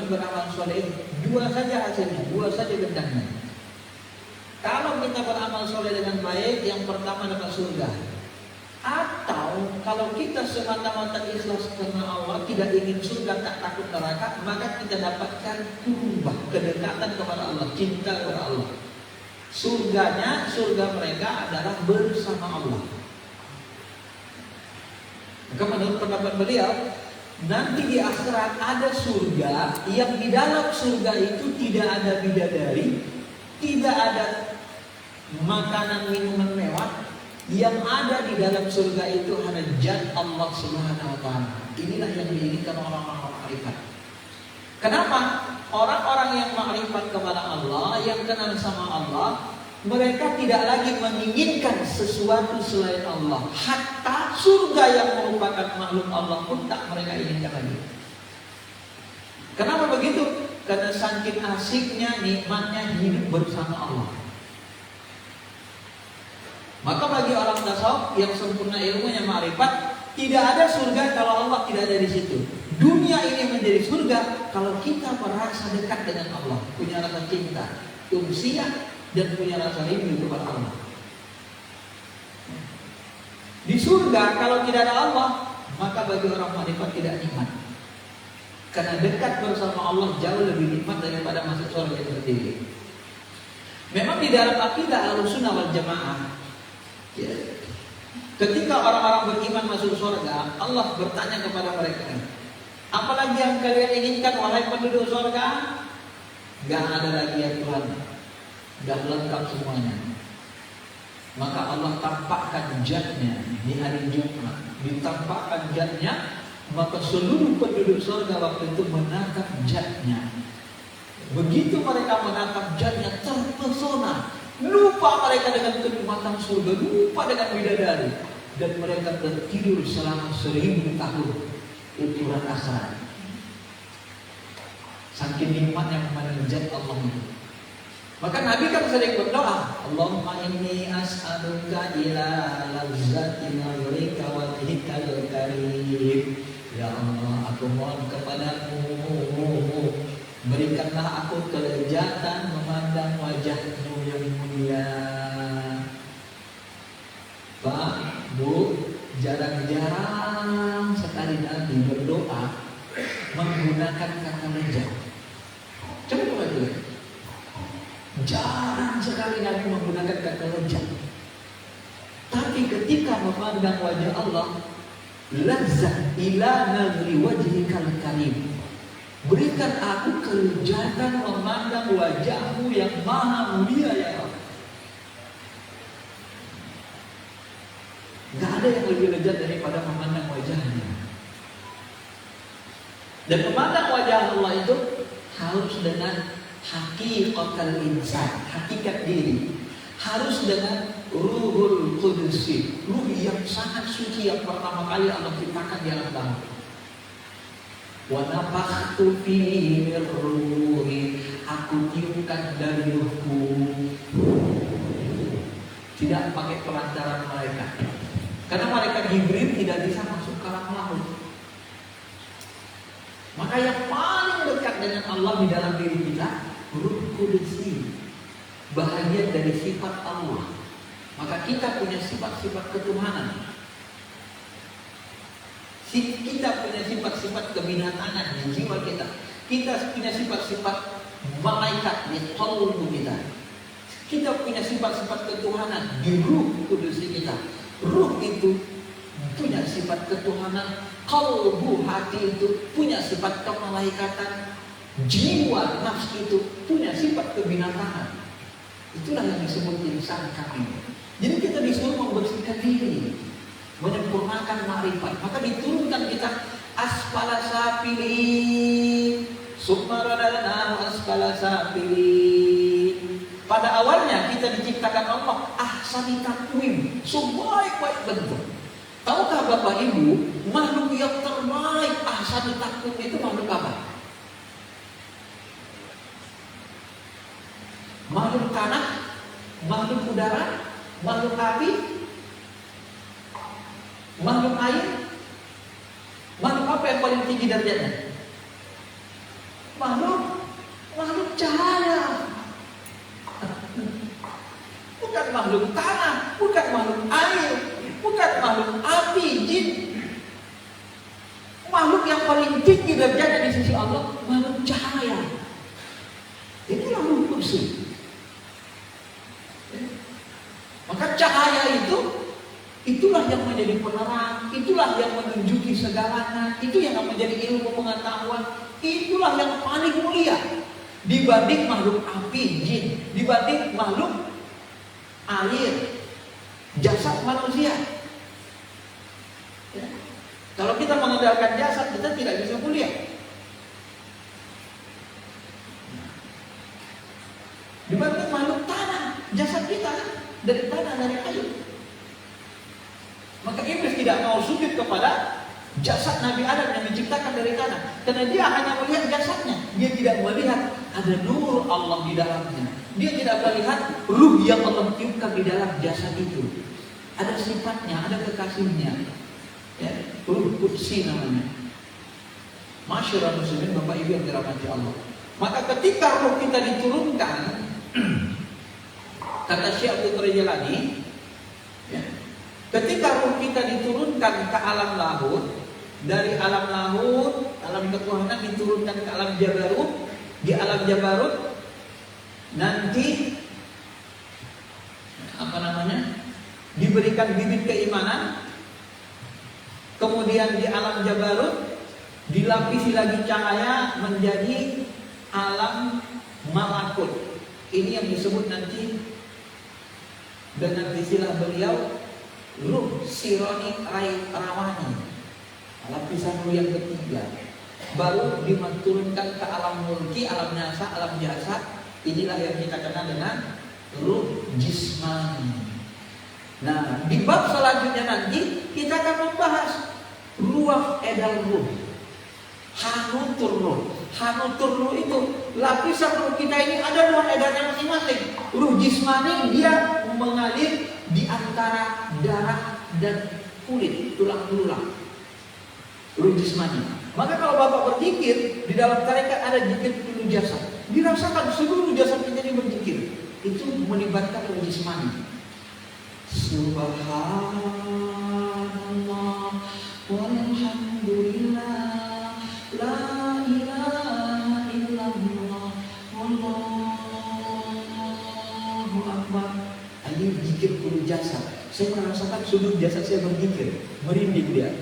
beriman beramal soleh, dua saja hasilnya, dua saja bentangnya. Kalau kita beramal soleh dengan baik, yang pertama dapat surga. Atau kalau kita semata-mata ikhlas karena Allah, tidak ingin surga, tak takut neraka, maka kita dapatkan kurbah, kedekatan kepada Allah, cinta kepada Allah. Surga mereka adalah bersama Allah. Maka menurut pendapat beliau, nanti di akhirat ada surga yang di dalam surga itu tidak ada bidadari, tidak ada makanan minuman mewah. Yang ada di dalam surga itu hanya zat Allah Subhanahu wa taala. Inilah yang diinginkan orang-orang makrifat. Kenapa? Orang-orang yang makrifat kepada Allah, yang kenal sama Allah, mereka tidak lagi menginginkan sesuatu selain Allah. Hatta surga yang merupakan makhluk Allah pun tak mereka inginkan lagi. Kenapa begitu? Karena saking asiknya, nikmatnya hidup bersama Allah. Maka bagi orang tasawuf yang sempurna ilmunya ma'rifat, tidak ada surga kalau Allah tidak ada di situ. Dunia ini menjadi surga kalau kita merasa dekat dengan Allah, punya rasa cinta, unsiyah, dan punya rasa rindu kepada Allah. Di surga kalau tidak ada Allah, maka bagi orang ma'rifat tidak nikmat. Karena dekat bersama Allah jauh lebih nikmat daripada masuk surga itu sendiri. Memang di dalam akidah Ahlussunnah wal Jamaah, ya, ketika orang-orang beriman masuk surga, Allah bertanya kepada mereka, apalagi yang kalian inginkan wahai penduduk surga? Gak ada lagi ya Tuhan, dah lengkap semuanya. Maka Allah tampakkan zatnya di hari Jumat, ditampakkan zatnya, maka seluruh penduduk surga waktu itu menatap zatnya. Begitu mereka menatap zatnya, terpesona. Lupa mereka dengan kenikmatan surga, lupa dengan bidadari, dan mereka tertidur selama 1000 tahun. Itulah akhirat. Saking nikmatnya memandang zat Allah itu. Maka Nabi kan sering berdoa, Allahumma inni as'aluka ila lazzati nazrika wa wajhikal karim. Ya Allah, aku mohon kepadamu, berikanlah aku kelezatan memandang wajahmu yang mulia. Pak, Bu, jarang-jarang sekali Nabi berdoa menggunakan kata lezat. Coba lihat. Jarang sekali Nabi menggunakan kata lezat. Tapi ketika memandang wajah Allah, lazzat ila nazri wajhikal karim. Berikan aku kelezatan memandang wajahmu yang maha mulia ya Allah. Gak ada yang lebih lezat daripada memandang wajahnya. Dan memandang wajah Allah itu harus dengan hakikatul insan, hakikat diri. Harus dengan ruhul qudusi, ruh yang sangat suci yang pertama kali Allah ciptakan di alam bawah. Wa nafakhtu fihi min ruhi, aku tiupkan dari ruhku. Tidak pakai perantaran malaikat. Karena malaikat Jibril tidak bisa masuk ke alam laut. Maka yang paling dekat dengan Allah di dalam diri kita, ruh kudusi, bahagian dari sifat Allah. Maka kita punya sifat-sifat ketuhanan. Kita punya sifat-sifat kebinatangan di jiwa kita. Kita punya sifat-sifat malaikat di qalbu kita. Kita punya sifat-sifat ketuhanan di ruh kudus kita. Ruh itu punya sifat ketuhanan, qalbu hati itu punya sifat kemalaikatan, jiwa nafsu itu punya sifat kebinatangan. Itulah yang disebut insan kamil. Jadi kita disuruh membersihkan diri, menyempurnakan ma'rifat. Maka diturunkan kita asfala safilin, summa radadnahu asfala safilin. Pada awalnya kita diciptakan Allah ahsani taqwim, sebaik-baik bentuk. Tahukah Bapak Ibu, makhluk yang terbaik ahsani taqwim itu makhluk apa? Makhluk tanah, makhluk udara, makhluk api, makhluk air. Makhluk apa yang paling tinggi derajatnya? makhluk cahaya. Bukan makhluk tanah, bukan makhluk air, bukan makhluk api, jin. Makhluk yang paling tinggi derajatnya di sisi Allah, makhluk cahaya. Itulah Ruh Qudus. Maka cahaya itulah yang menjadi penerang, itulah yang menunjuki segalanya, itu yang menjadi ilmu pengetahuan, itulah yang paling mulia dibanding makhluk api, jin, dibanding makhluk air, jasad manusia. Ya. Kalau kita mengandalkan jasad, kita tidak bisa mulia. Dibanding makhluk tanah, jasad kita dari tanah, dari kayu. Maka iblis tidak mau sujud kepada jasad Nabi Adam yang diciptakan dari tanah, karena dia hanya melihat jasadnya. Dia tidak melihat ada nur Allah di dalamnya. Dia tidak melihat ruh yang Allah tiupkan di dalam jasad itu. Ada sifatnya, ada kekasihnya. Ya, Ruh Qudsi namanya. Masyarul muslimin, Bapak Ibu yang dirahmati Allah. Maka ketika ruh kita diturunkan, kata Syekh Abdul Qadir Jilani, ya, ketika ruh kita diturunkan ke alam lahud, dari alam lahud, alam ketuhanan diturunkan ke alam jabarut, di alam jabarut nanti diberikan bibit keimanan, kemudian di alam jabarut dilapisi lagi cahaya menjadi alam malakut. Ini yang disebut nanti dengan istilah beliau ruh sironi rawani, lapisan ruh yang ketiga. Baru diturunkan ke alam mulki, alam nyasa, alam jasa. Inilah yang kita kenal dengan ruh jismani. Nah, di bab selanjutnya nanti kita akan membahas ruah edal ruh, hanutur ruh. Hanutur ruh itu lapisan ruh kita ini ada ruah edarnya masing-masing. Ruh jismani dia mengalir di antara darah dan kulit, tulang belulang. Ruh jismani. Maka kalau Bapak berzikir di dalam tarekat ada zikir penuh jasad, dirasakan seluruh jasad kita ini berzikir. Itu melibatkan ruh jismani. Subhanallah walhamdulillah la ilaha illallah wallahu akbar. Ini zikir penuh jasad. Saya merasakan seluruh jasad saya berzikir, merinding dia.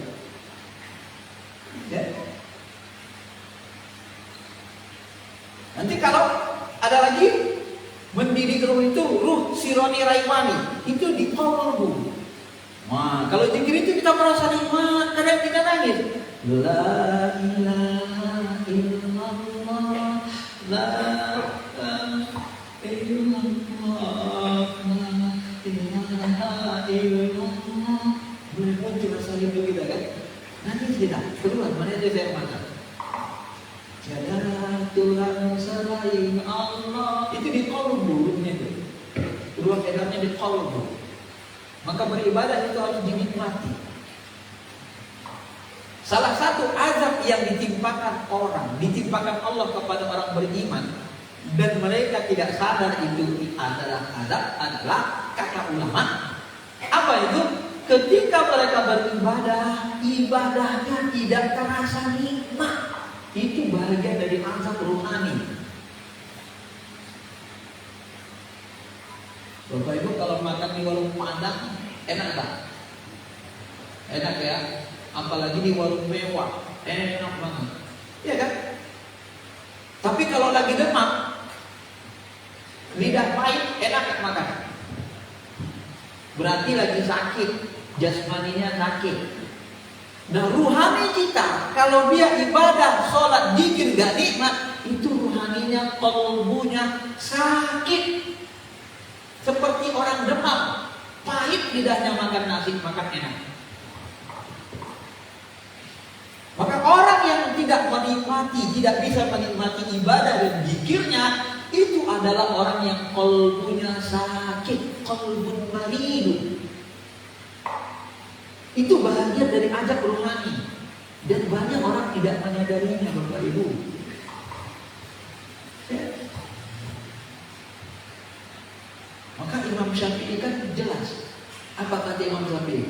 Ya. Nanti kalau ada lagi mendidik ruh itu ruh sironi raimani, itu di qalbu. Wah, kalau zikir itu kita merasa nikmat, kadang kita nangis. La ilaha illallah, la ilaha illallah, la ilaha illallah. Benar-benar cuma saling begitu kan? Nangis kita, keluar mana ada air mata. Tiada Tuhan selain Allah. Itu di qalbu ruhnya itu. Ruang edarnya di qalbu. Maka beribadah itu harus dinikmati. Salah satu azab yang ditimpakan Allah kepada orang beriman dan mereka tidak sadar itu adalah azab, adalah kata ulama. Apa itu? Ketika mereka beribadah, ibadahnya tidak terasa nikmat. Itu bagian dari azab rohani. Bapak Ibu kalau makan di warung Padang enak tak? Enak ya. Apalagi di warung mewah, enak banget. Iya kan? Tapi kalau lagi demam, lidah pahit, enak gak makan? Berarti lagi sakit, jasmaninya sakit. Nah, ruhani kita kalau dia ibadah, sholat, zikir gak nikmat, itu ruhaninya, qalbunya sakit. Seperti orang demam, pahit lidahnya makan nasi, makan enak. Maka orang yang tidak menikmati, tidak bisa menikmati ibadah dan zikirnya, itu adalah orang yang qalbunya sakit, qalbun maridun. Itu bagian dari azab rohani. Dan banyak orang tidak menyadarinya, Bapak Ibu. Syafi'i kan jelas. Apa kata Imam Syafi'i?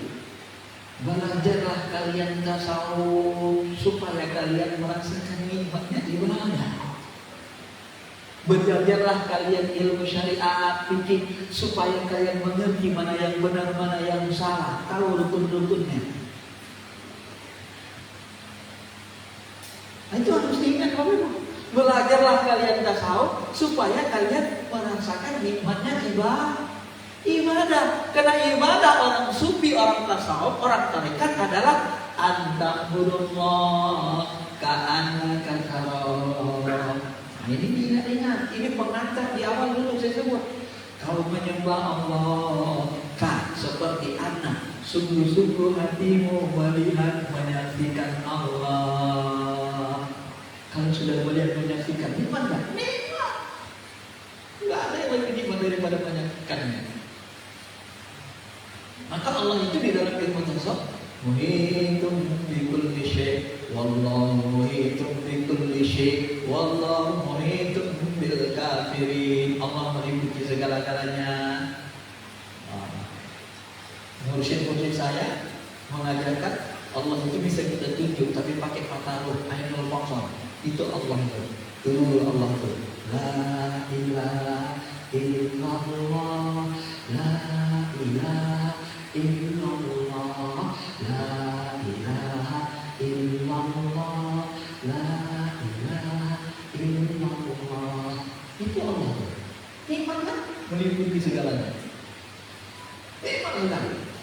Belajarlah kalian tasawuf supaya kalian merasakan nikmatnya ibadah. Belajarlah kalian ilmu syariat fikih supaya kalian mengerti mana yang benar mana yang salah, tahu rukun-rukunnya. Nah, itu harus diingat Bapak. Belajarlah kalian tasawuf supaya kalian merasakan nikmatnya ibadah. Karena ibadah orang sufi, orang tasawuf, orang tarekat adalah anta'budullah ka'annaka tarahu. Nah, ini ingat, ini pengantar di awal dulu saya sebut. Kau menyembah Allah kan seperti anak, sungguh-sungguh hatimu melihat menyaksikan Allah. Kalau sudah melihat menyaksikan, nikmat nggak? Nikmat. Nggak ada yang lebih nikmat daripada menyaksikannya. Maka Allah itu di dalam ilmu tasawuf muhitum bi kulli syai' wallahu muhitum bi kulli syai' wallahu muhitum bil kafirin. Allah meliputi segala-galanya. Mursyid-mursyid saya mengajarkan Allah itu bisa kita tunjuk tapi pakai mata ruh, ainul basar. Itu Allah itu. Itu Allah itu. La ilaha illallah, la ilaha illallah, la ilaha illallah, la ilaha illallah. Itu Allah. Nikmat kan? Meliputi segalanya. Nikmat sekali.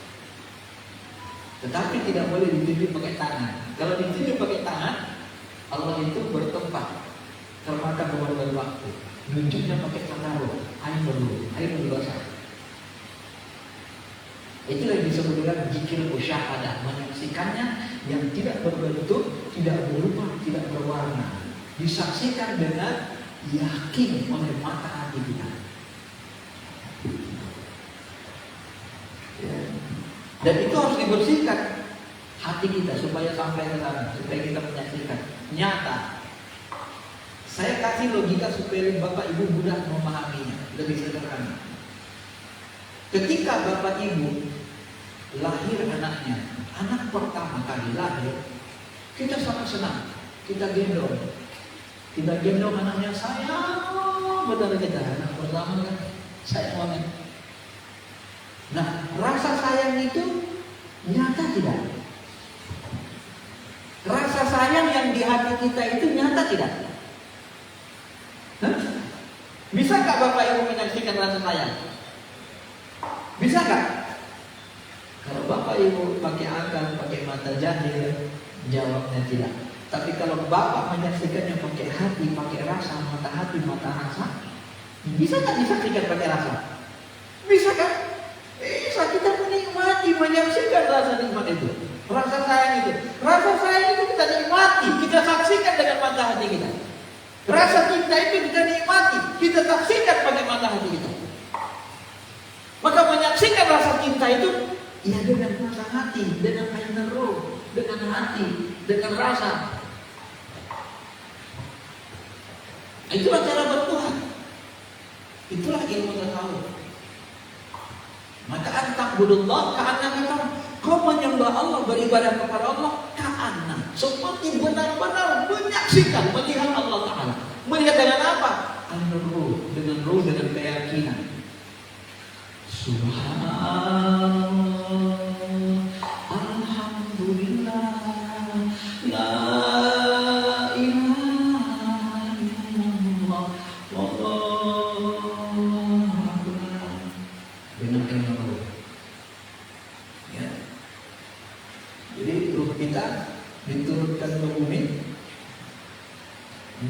Tetapi tidak boleh ditunjuk pakai tangan. Kalau ditunjuk pakai tangan, Allah itu bertempat termakan beberapa waktu. Nunjuknya pakai takaruf, ainul basar. Itulah yang disebut dengan zikir musyahadah, menyaksikannya yang tidak berbentuk, tidak berupa, tidak berwarna. Disaksikan dengan yakin oleh mata hati kita. Dan itu harus dibersihkan hati kita supaya sampai ke sana, supaya kita menyaksikan nyata. Saya kasih logika supaya Bapak Ibu mudah memahaminya, lebih sederhana. Ketika Bapak Ibu lahir anaknya, anak pertama kali lahir, kita sangat senang, kita gendong anaknya, sayang benar kita, anak pertama kan sayang banget. Nah, rasa sayang itu nyata tidak? Rasa sayang yang di hati kita itu nyata tidak? Bisa nggak Bapak Ibu menyaksikan rasa sayang? Bisa nggak? Kalau Bapak Ibu pakai akal, pakai mata jahil, jawabnya tidak. Tapi kalau Bapak menyaksikannya pakai hati, pakai rasa, mata hati, mata rasa, bisa nggak disaksikan pakai rasa? Bisa kan? Bisa, kita menikmati, menyaksikan rasa nikmat itu, rasa sayang itu. Rasa sayang itu kita nikmati, kita saksikan dengan mata hati kita. Rasa cinta itu kita nikmati, kita saksikan pakai mata hati kita. Maka menyaksikan rasa cinta itu ya dengan mata hati, dengan ainul ruh, dengan hati, dengan rasa. Itulah cara bertuhan. Itulah ilmu tasawuf. Maka anta'budullah ka'annaka kau menyembah Allah, beribadah kepada Allah ka'anna, seperti benar-benar menyaksikan, melihat Allah Ta'ala. Melihat dengan apa? Dengan ruh, dengan keyakinan. Subhanallah, alhamdulillah, la ilaha illallah, wallahu akbar. Dengan ilmu. Ya. Jadi ruh kita diturunkan ke bumi,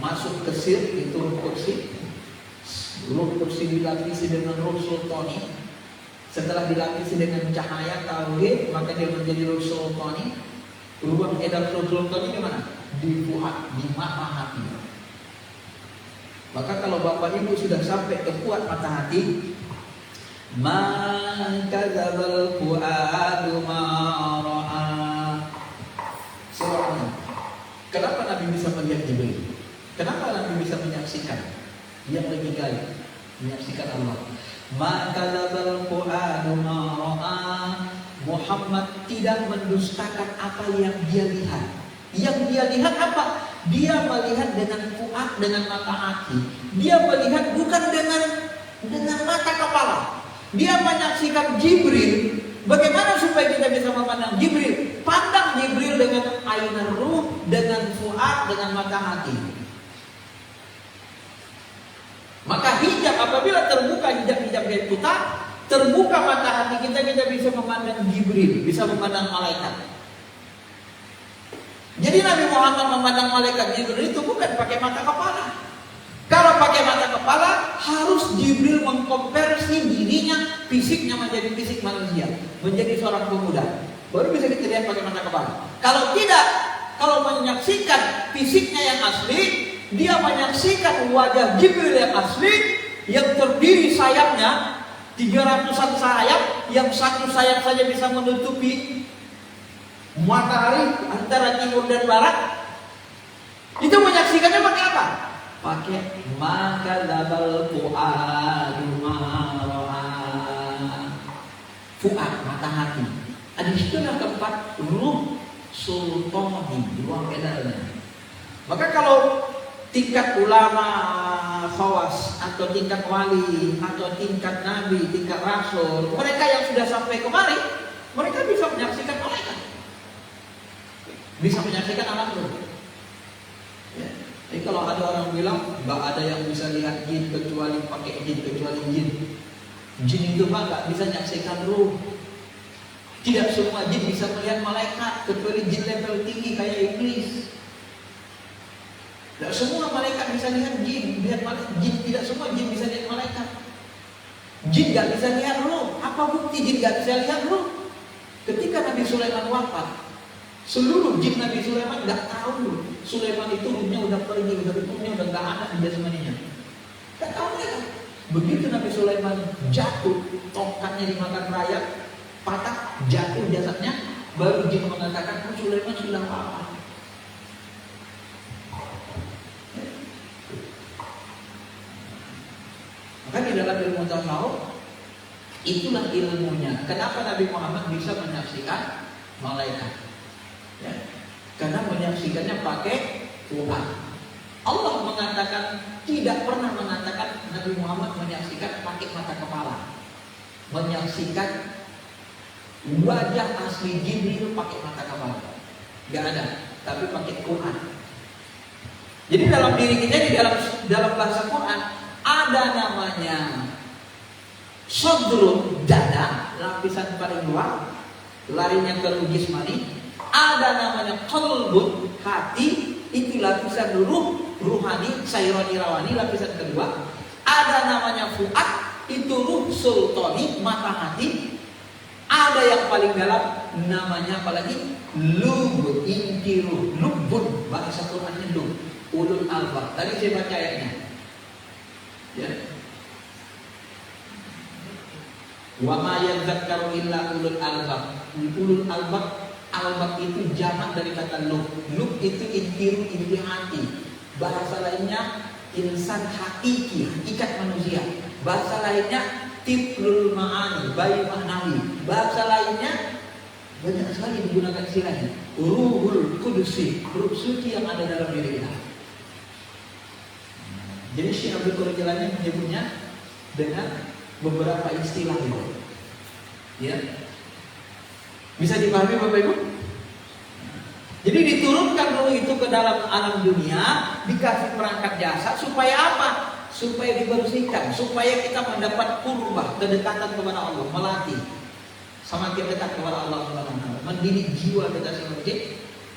masuk ke sir, itu ruh kursi. Ruh kursi dilapisi dengan ruh sultani. Setelah dilapisi dengan cahaya tauhid, maka dia menjadi ruh sultani. Ruang edar ruh sultani di mana? Di fuad, di mata hati. Maka kalau Bapak Ibu sudah sampai ke fuad mata hati, man kadzabal fuadu ma ra'a. Kenapa Nabi bisa melihat Jibril? Kenapa Nabi bisa menyaksikan yang lebih gaib, menyaksikan Allah? Maka dzabal fuadu ma ra'a. Muhammad tidak mendustakan apa yang dia lihat. Yang dia lihat apa? Dia melihat dengan fuad, dengan mata hati. Dia melihat bukan dengan mata kepala. Dia menyaksikan Jibril. Bagaimana supaya kita bisa memandang Jibril? Pandang Jibril dengan ainar ruh, dengan fuad, dengan mata hati. Maka hijab, apabila terbuka hijab-hijab kita, terbuka mata hati kita bisa memandang Jibril, bisa memandang malaikat. Jadi Nabi Muhammad memandang malaikat Jibril itu bukan pakai mata kepala. Kalau pakai mata kepala, harus Jibril mengkonversi dirinya, fisiknya menjadi fisik manusia, menjadi seorang pemuda. Baru bisa kita lihat pakai mata kepala. Kalau tidak, kalau menyaksikan fisiknya yang asli, dia menyaksikan wajah Jibril yang asli, yang terdiri sayapnya 300-an sayap, yang satu sayap saja bisa menutupi matahari antara timur dan barat. Itu menyaksikannya pakai apa? Pakai maka dzabal fuadu ma ra'a. Fuad, mata hati. Ada di situ yang keempat, ruh sultani, ruang edarnya. Maka kalau tingkat ulama khawas atau tingkat wali atau tingkat nabi, tingkat rasul, mereka yang sudah sampai kemari, mereka bisa menyaksikan malaikat, bisa menyaksikan alam ruh. Ya. Jadi kalau ada orang bilang nggak ada yang bisa lihat jin kecuali pakai jin, kecuali jin. Jin itu nggak bisa menyaksikan ruh. Tidak semua jin bisa melihat malaikat, kecuali jin level tinggi kayak iblis. Tidak semua malaikat bisa lihat jin, jin. Tidak semua jin bisa lihat malaikat. Jin nggak bisa lihat ruh. Apa bukti jin nggak bisa lihat ruh? Ketika Nabi Sulaiman wafat, seluruh jin Nabi Sulaiman nggak tahu Sulaiman itu ruhnya udah pergi, ruhnya udah nggak ada di jasmaninya. Nggak tahu mereka. Begitu Nabi Sulaiman jatuh, tongkatnya dimakan rayap, patah, jatuh jasadnya, baru jin mengatakan, Sulaiman sudah wafat. Maka di dalam ilmu tasawuf, itulah ilmunya. Kenapa Nabi Muhammad bisa menyaksikan malaikat? Ya, karena menyaksikannya pakai Tuhan. Allah mengatakan, tidak pernah mengatakan Nabi Muhammad menyaksikan pakai mata kepala, menyaksikan wajah asli Jibril pakai mata kepala, gak ada, tapi pakai Quran. Jadi dalam diri kita, di dalam bahasa Quran ada namanya sodrun, dada, lapisan paling luar, larinya ke ruh jismani. Ada namanya qalbun, hati, itu lapisan ruhani, saironi rawani, lapisan kedua. Ada namanya fuad, itu ruh sultani, mata hati. Ada yang paling dalam, namanya apalagi? Lub, inti ruh, lubun, bahasa Qurannya lub, ulul albab. Tadi saya baca ayatnya. Ya. Wa ma yadzakkaru illa ulul albab. Ulul albab, albab itu jamak dari kata lub. Lub itu inti hati. Bahasa lainnya insan hakiki, hakikat manusia. Bahasa lainnya tiplul ma'ani, bayi maknawi. Bahasa lainnya banyak sekali digunakan istilahnya. Ruhul kudusi, ruh suci yang ada dalam diri kita. Jadi Syekh Abdul Qadir Jilani menyebutnya dengan beberapa istilah itu. Ya. Bisa dipahami Bapak Ibu? Jadi diturunkan ruh itu ke dalam alam dunia, dikasih perangkat jasa supaya apa? Supaya dibersihkan, supaya kita mendapat qurbah, kedekatan kepada Allah, melatih semakin dekat kepada Allah Subhanahu wa taala, mendidik jiwa kita semakin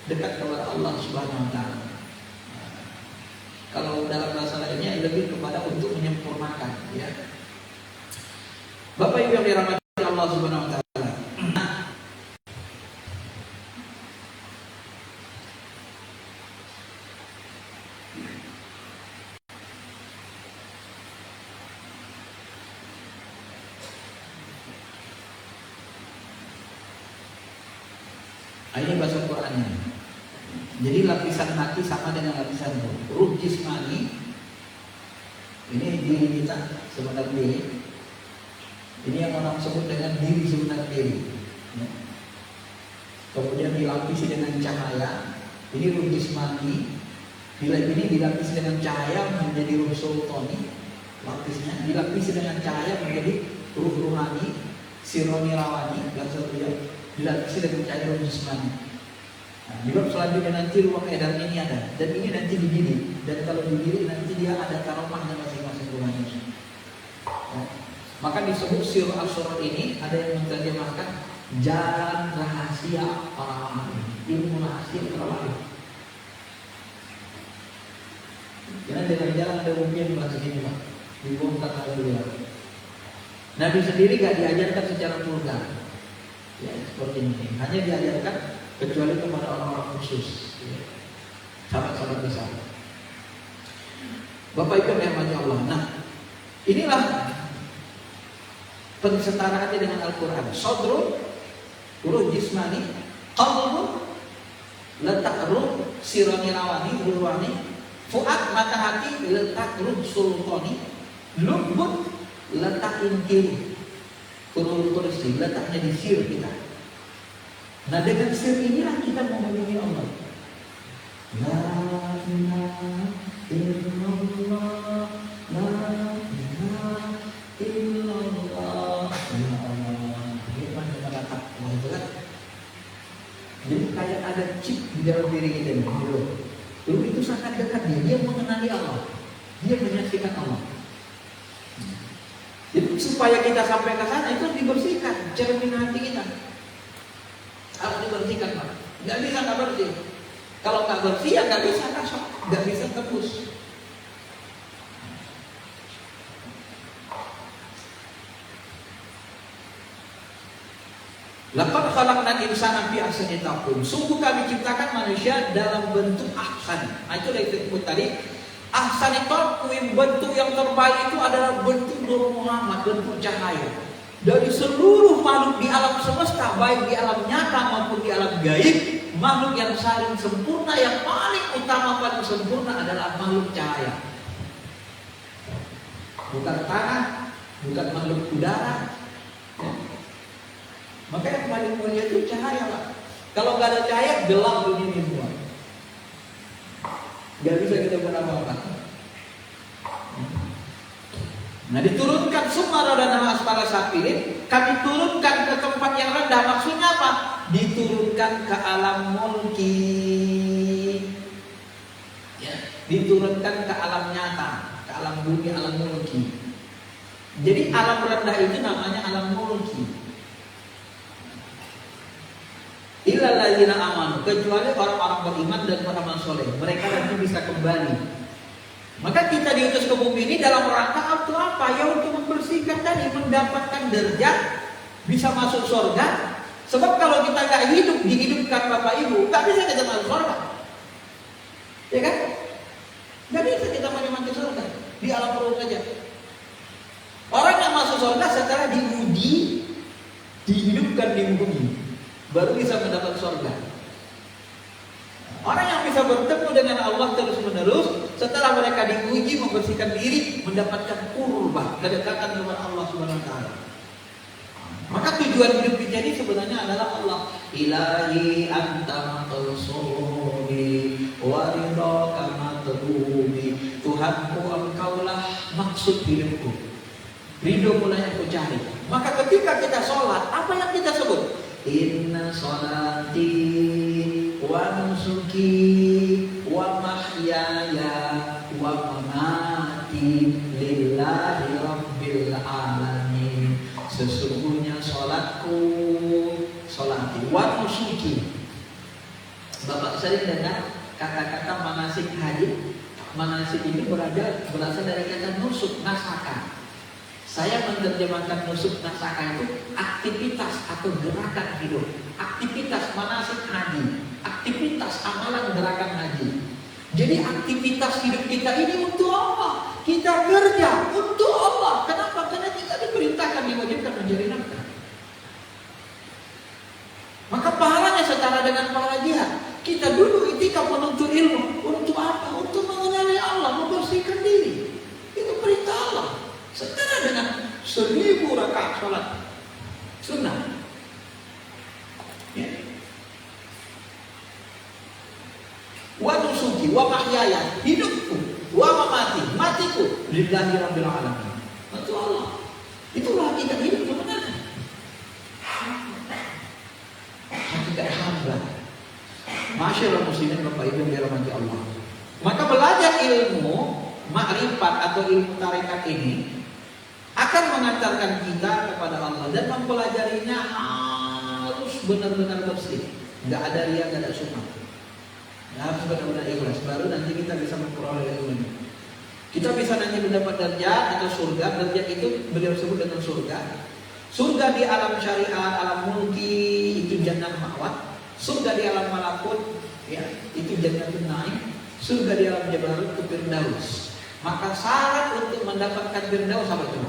dekat kepada Allah Subhanahu wa taala. Kalau dalam bahasa lainnya lebih kepada untuk menyempurnakan, ya. Bapak Ibu yang dirahmati Allah Subhanahu wa taala. Ini bahasa Qurannya. Jadi lapisan hati sama dengan lapisan ruh. Ruh jismani ini diri kita sebenarnya Ini yang orang sebut dengan diri sunat diri. Ya. Kemudian dilapisi dengan cahaya. Ini ruh jismani. Ini dilapisi dengan cahaya menjadi ruh sultani. Lapisnya dilapisi dengan cahaya menjadi ruh ruhani, sironi rawani, dan seterusnya. Dilapisi dengan cahaya ruh jismani. Nah, di bab selanjutnya nanti ruang edar ini ada, dan ini nanti didiri. Dan kalau didiri nanti dia ada karomahnya masing-masing ruhani. Nah, maka disebut sir as-surat ini ada yang menerjemahkan jalan rahasia para wali, ilmu rahasia para wali. Karena dengan jalan ada mungkin bahasa ini Pak, dibongkar oleh beliau. Nabi sendiri gak diajarkan secara vulgar, ya seperti ini. Hanya diajarkan kecuali kepada orang-orang khusus, ya. Sahabat-sahabat besar. Bapak Ibu yang dirahmati Allah. Nah, inilah pensetaraannya dengan Al-Quran. Sodru, ruh jismani, qalbu, letak ruh sironi rawani, ruhani, fuad mata hati, letak ruh sultani, lubut letak inti, kurul kursi letaknya di sir kita. Nah dengan sir inilah kita memenuhi Allah. La ilaha illallah, la ilaha illallah. Jadi kayak ada chip di dalam diri kita ini. Dulu itu sangat dekat dia mengenali Allah, dia menyaksikan Allah. Jadi supaya kita sampai ke sana itu dibersihkan cermin hati kita. Harus dibersihkan Pak. Gak bisa nggak bersih. Kalau nggak bersih ya nggak bisa kasih, nggak bisa tebus. Laqad khalaqnal insana fi ahsani taqwim. Sungguh kami ciptakan manusia dalam bentuk ahsan. Nah itu dari disebut tadi. Ahsani taqwim, bentuk yang terbaik itu adalah bentuk Nur Muhammad, bentuk cahaya. Dari seluruh makhluk di alam semesta, baik di alam nyata maupun di alam gaib, makhluk yang saling sempurna, yang paling utama paling sempurna adalah makhluk cahaya. Bukan tanah, bukan makhluk udara. Ya. Maka yang paling mulia itu cahaya Pak. Kalau nggak ada cahaya, gelap dunia ini semua. Gak bisa kita buat apa-apa. Nah diturunkan summa radana asfala safilin, kami turunkan ke tempat yang rendah. Maksudnya apa? Diturunkan ke alam mulki, ya, diturunkan ke alam nyata, ke alam bumi, alam mulki. Jadi alam rendah itu namanya alam mulki. Illal ladzina amanu, kecuali orang-orang beriman dan beramal soleh, mereka nanti bisa kembali. Maka kita diutus ke bumi ini dalam rangka untuk apa? Ya untuk membersihkan tadi, mendapatkan derajat, bisa masuk surga. Sebab kalau kita nggak hidup, dihidupkan Bapak Ibu, nggak bisa kita masuk surga, ya kan? Nggak bisa kita masuk surga di alam ruh saja. Orang yang masuk surga setelah diuji, dihidupkan di bumi, baru bisa mendapat surga. Orang yang bisa bertemu dengan Allah terus-menerus setelah mereka diuji, membersihkan diri, mendapatkan qurba, kedekatan kepada Allah Subhanahu wa taala. Maka tujuan hidup kita ini sebenarnya adalah Allah. Ilahi anta matsuri wa ridaka matlubi. Tuhanku, engkaulah maksud hidupku, ridho mulai aku cari. Maka ketika kita sholat, apa yang kita sebut? Inna sholati wa nusuki wa mahyaya wa mamati lillahi rabbil alamin. Sesungguhnya sholatku, sholati wa nusuki. Bapak sering dengar kata-kata manasik haji. Manasik ini berasal dari kata nusuk, nasaka. Saya menerjemahkan nusuk nasaka itu aktivitas atau gerakan hidup, aktivitas manasik haji, aktivitas amalan gerakan haji. Jadi aktivitas hidup kita ini untuk Allah. Kita kerja untuk Allah. Kenapa? Karena kita diperintahkan, diwajibkan mencari nafkah. Maka pahalanya setara dengan pahala jihad. Kita dulu itikaf menuntut ilmu. Untuk apa? Untuk mengenali Allah, membersihkan diri. Itu perintah Allah. Setara dengan 1000 rakaat sholat sunnah. Ya. Wa nusuki wa mahyaya, hidupku, wa mamati, matiku lillahi rabbil alamin. Itu Allah. Itulah hakikat hidup sebenarnya. Hakikat hamba. Masyaallah muslimin Bapak Ibu yang dirahmati Allah. Maka belajar ilmu makrifat atau ilmu tarekat ini akan mengantarkan kita kepada Allah, dan mempelajarinya harus benar-benar bersih. Enggak ada riya, enggak ada sum'ah. Harus benar-benar ikhlas, baru nanti kita bisa memperoleh ilmu ini. Kita bisa nanti mendapat derajat atau surga. Derajat itu beliau sebut dengan surga. Surga di alam syariat, alam mulki, itu jannah ma'wah. Surga di alam malakut, ya, itu jannatul naim. Surga di alam jabarut itu firdaus. Maka syarat untuk mendapatkan firdaus apa itu?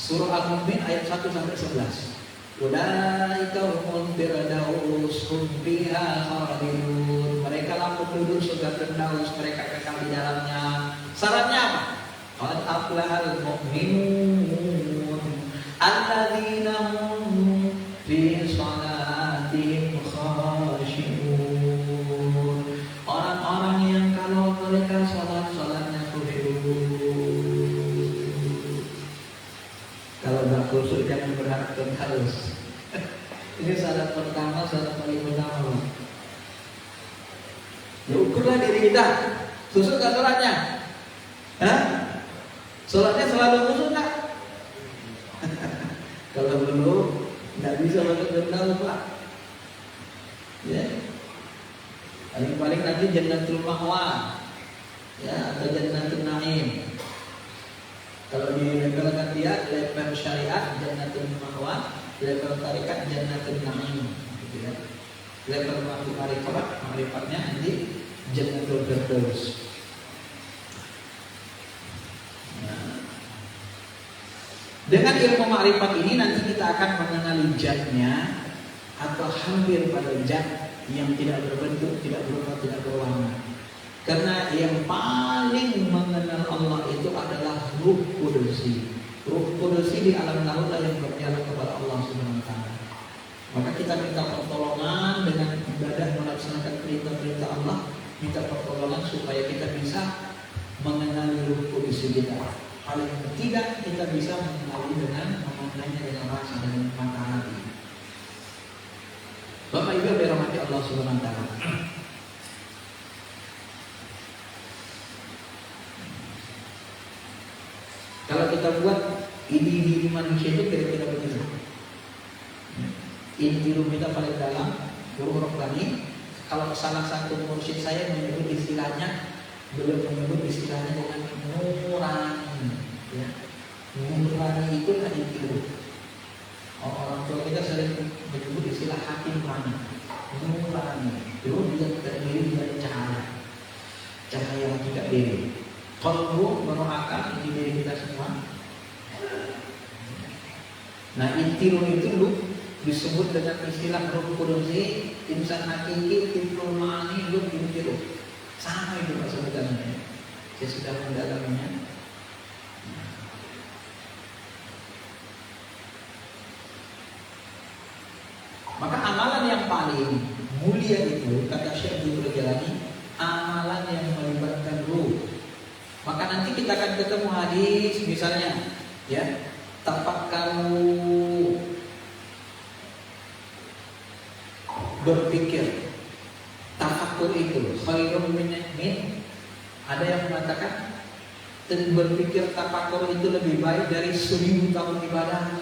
Surah Al-Mu'min ayat 1 sampai 11. Ulaika humul firdaus hum fiha khalidun. Mereka lah penduduk surga firdaus, mereka kekal di dalamnya. Syaratnya apa? Qad aflahal mu'minun alladzina hum fi shalatihim khashi'un. Orang-orang yang kalau mereka salatnya khusyuk. Kalau nggak khusyuk jangan berharap terus. Ini syarat pertama, syarat paling utama. Ya ukurlah diri kita, khusyuk nggak sholatnya? Hah? Sholatnya selalu khusyuk nggak? Kalau belum, nggak bisa masuk firdaus Pak. Ya, paling nanti jannatul ma'wa, ya, atau jannatul naim. Kalau di level dia level syariat jannatul ma'wa, level tarikat jannatul naim, gitu ya. Level makrifatnya nanti jannatul firdaus. Dengan ilmu makrifat ini nanti kita akan mengenali zatnya atau hampir pada zat yang tidak berbentuk, tidak berupa, tidak berwarna. Karena yang paling mengenal Allah itu adalah Ruh Qudusi. Ruh Qudusi di alam nahula yang berjalan kepada Allah Subhanahu wa taala. Maka kita minta pertolongan dengan ibadah melaksanakan perintah-perintah Allah, minta pertolongan supaya kita bisa mengenali Ruh Qudusi kita. Paling tidak kita bisa mengenali dengan memandangnya dengan rasa, dengan mata hati. Bapak Ibu dirahmati Allah Subhanahu wa taala. Kalau kita buat ide manusia itu kira-kira begitu. Inti ruh kita paling dalam, ruh rohani. Kalau salah satu mursyid saya menyebut istilahnya, beliau menyebut istilahnya dengan nurani, ya. Nurani itu adalah inti ruh. Orang tua kita sering menyebut istilah hati nurani. Nurani itu dia terdiri dari cahaya tidak diri. Qalbu meruahkan inti diri kita semua. Nah, inti ruh itu disebut dengan istilah Ruh Qudusi, insan hakiki, timbul ma'ani, inti ruh. Sama itu Pak sebutannya. Saya sudah mendalaminya. Maka amalan yang paling mulia itu kata Syekh Jibril Jalani, amalan yang melibatkan ruh. Maka nanti kita akan ketemu hadis misalnya, ya, tafakkaru, berpikir. Tafakkur itu khairun min. Ada yang mengatakan berpikir tafakkur itu lebih baik dari 1000 tahun ibadah.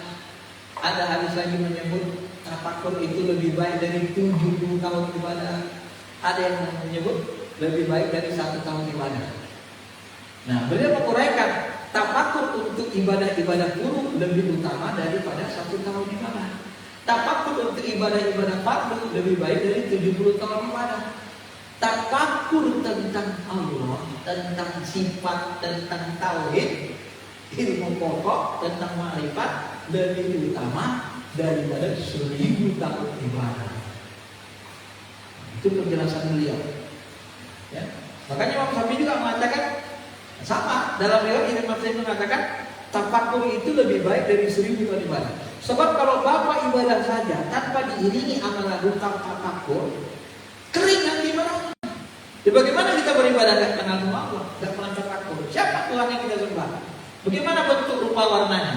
Ada hadis lagi menyebut tafakkur itu lebih baik dari 70 tahun ibadah. Ada yang menyebut lebih baik dari 1 tahun ibadah. Nah, beliau menguraikan tafakkur untuk ibadah-ibadah guru lebih utama daripada 1 tahun ibadah. Tafakkur untuk ibadah-ibadah fardu lebih baik dari 70 tahun ibadah. Tafakkur tentang Allah, tentang sifat, tentang tauhid, ilmu pokok, tentang ma'rifat lebih utama daripada 1000 tahun ibadah. Itu penjelasan beliau. Ya. Makanya Imam Syafi'i juga mengatakan Sama dalam riwayat Imam Syafi'i mengatakan tafakur itu lebih baik dari 1000 kali ibadah. Sebab kalau bapak ibadah saja tanpa diiringi amalan hutang tafakur, kering nanti ibadahnya. Ya, bagaimana kita beribadah tidak kenal sama Allah, tidak pernah tafakur? Siapa Tuhan yang kita sembah? Bagaimana bentuk rupa warnanya?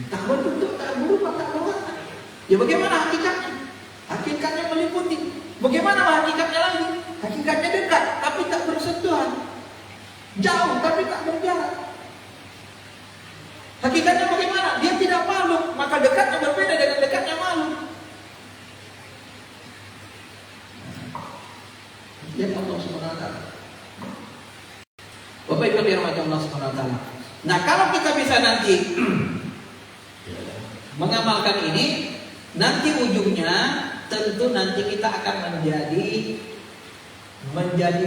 Tak berbentuk, tak berupa, tak berwarna. Ya bagaimana hakikatnya? Hakikatnya meliputi. Bagaimana hakikatnya lagi? Hakikatnya dekat, tapi tak bersentuhan. Jauh, tapi tak berjarak. Hakikatnya bagaimana? Dia tidak makhluk, maka dekatnya berbeda dengan dekatnya makhluk. Lihat Allah Subhanahu wa taala. Bapak Ibu dirahmati Allah Subhanahu wa taala. Nah, kalau kita bisa nanti mengamalkan ini, nanti ujungnya tentu nanti kita akan menjadi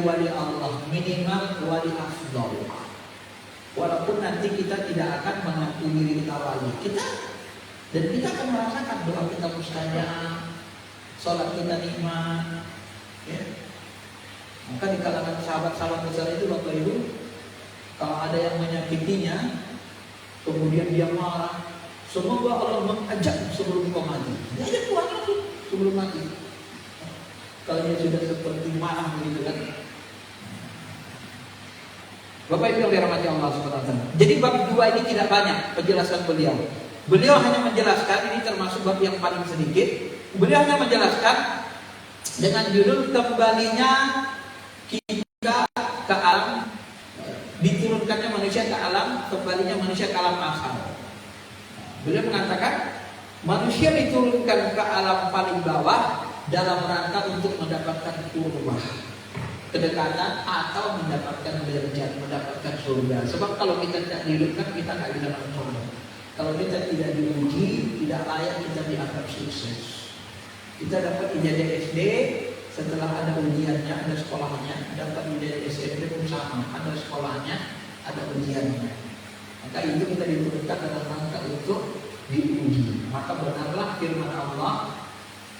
wali Allah, minimal wali afdal. Walaupun nanti kita tidak akan mengaku diri kita wali, kita akan merasakan doa kita mustajab, sholat kita nikmat, ya. Maka di kalangan sahabat-sahabat besar itu Bapak Ibu, kalau ada yang menyakitinya, kemudian dia marah, semoga Allah mengajak sebelum kau mati. Dia ajak Tuhan lagi sebelum mati. Kalau dia sudah seperti marah begitu kan. Bapak Ibu yang dirahmati Allah Subhanahu wa taala. Jadi bab 2 ini tidak banyak penjelasan beliau. Beliau hanya menjelaskan, ini termasuk bab yang paling sedikit. Beliau hanya menjelaskan dengan judul kembalinya kita ke alam, diturunkannya manusia ke alam, kembalinya manusia ke alam asal. Beliau mengatakan manusia diturunkan ke alam paling bawah dalam rangka untuk mendapatkan qurbah, kedekatan atau mendapatkan derajat, mendapatkan surga. Sebab kalau kita tidak dihidupkan, kita tidak bisa masuk surga. Kalau kita tidak diuji, tidak layak kita dianggap sukses. Kita dapat ijazah SD, setelah ada ujiannya, ada sekolahnya. Dapat ijazah SMP pun sama, ada sekolahnya, ada ujiannya. Maka itu kita diturunkan dalam rangka untuk diuji. Maka benarlah firman Allah,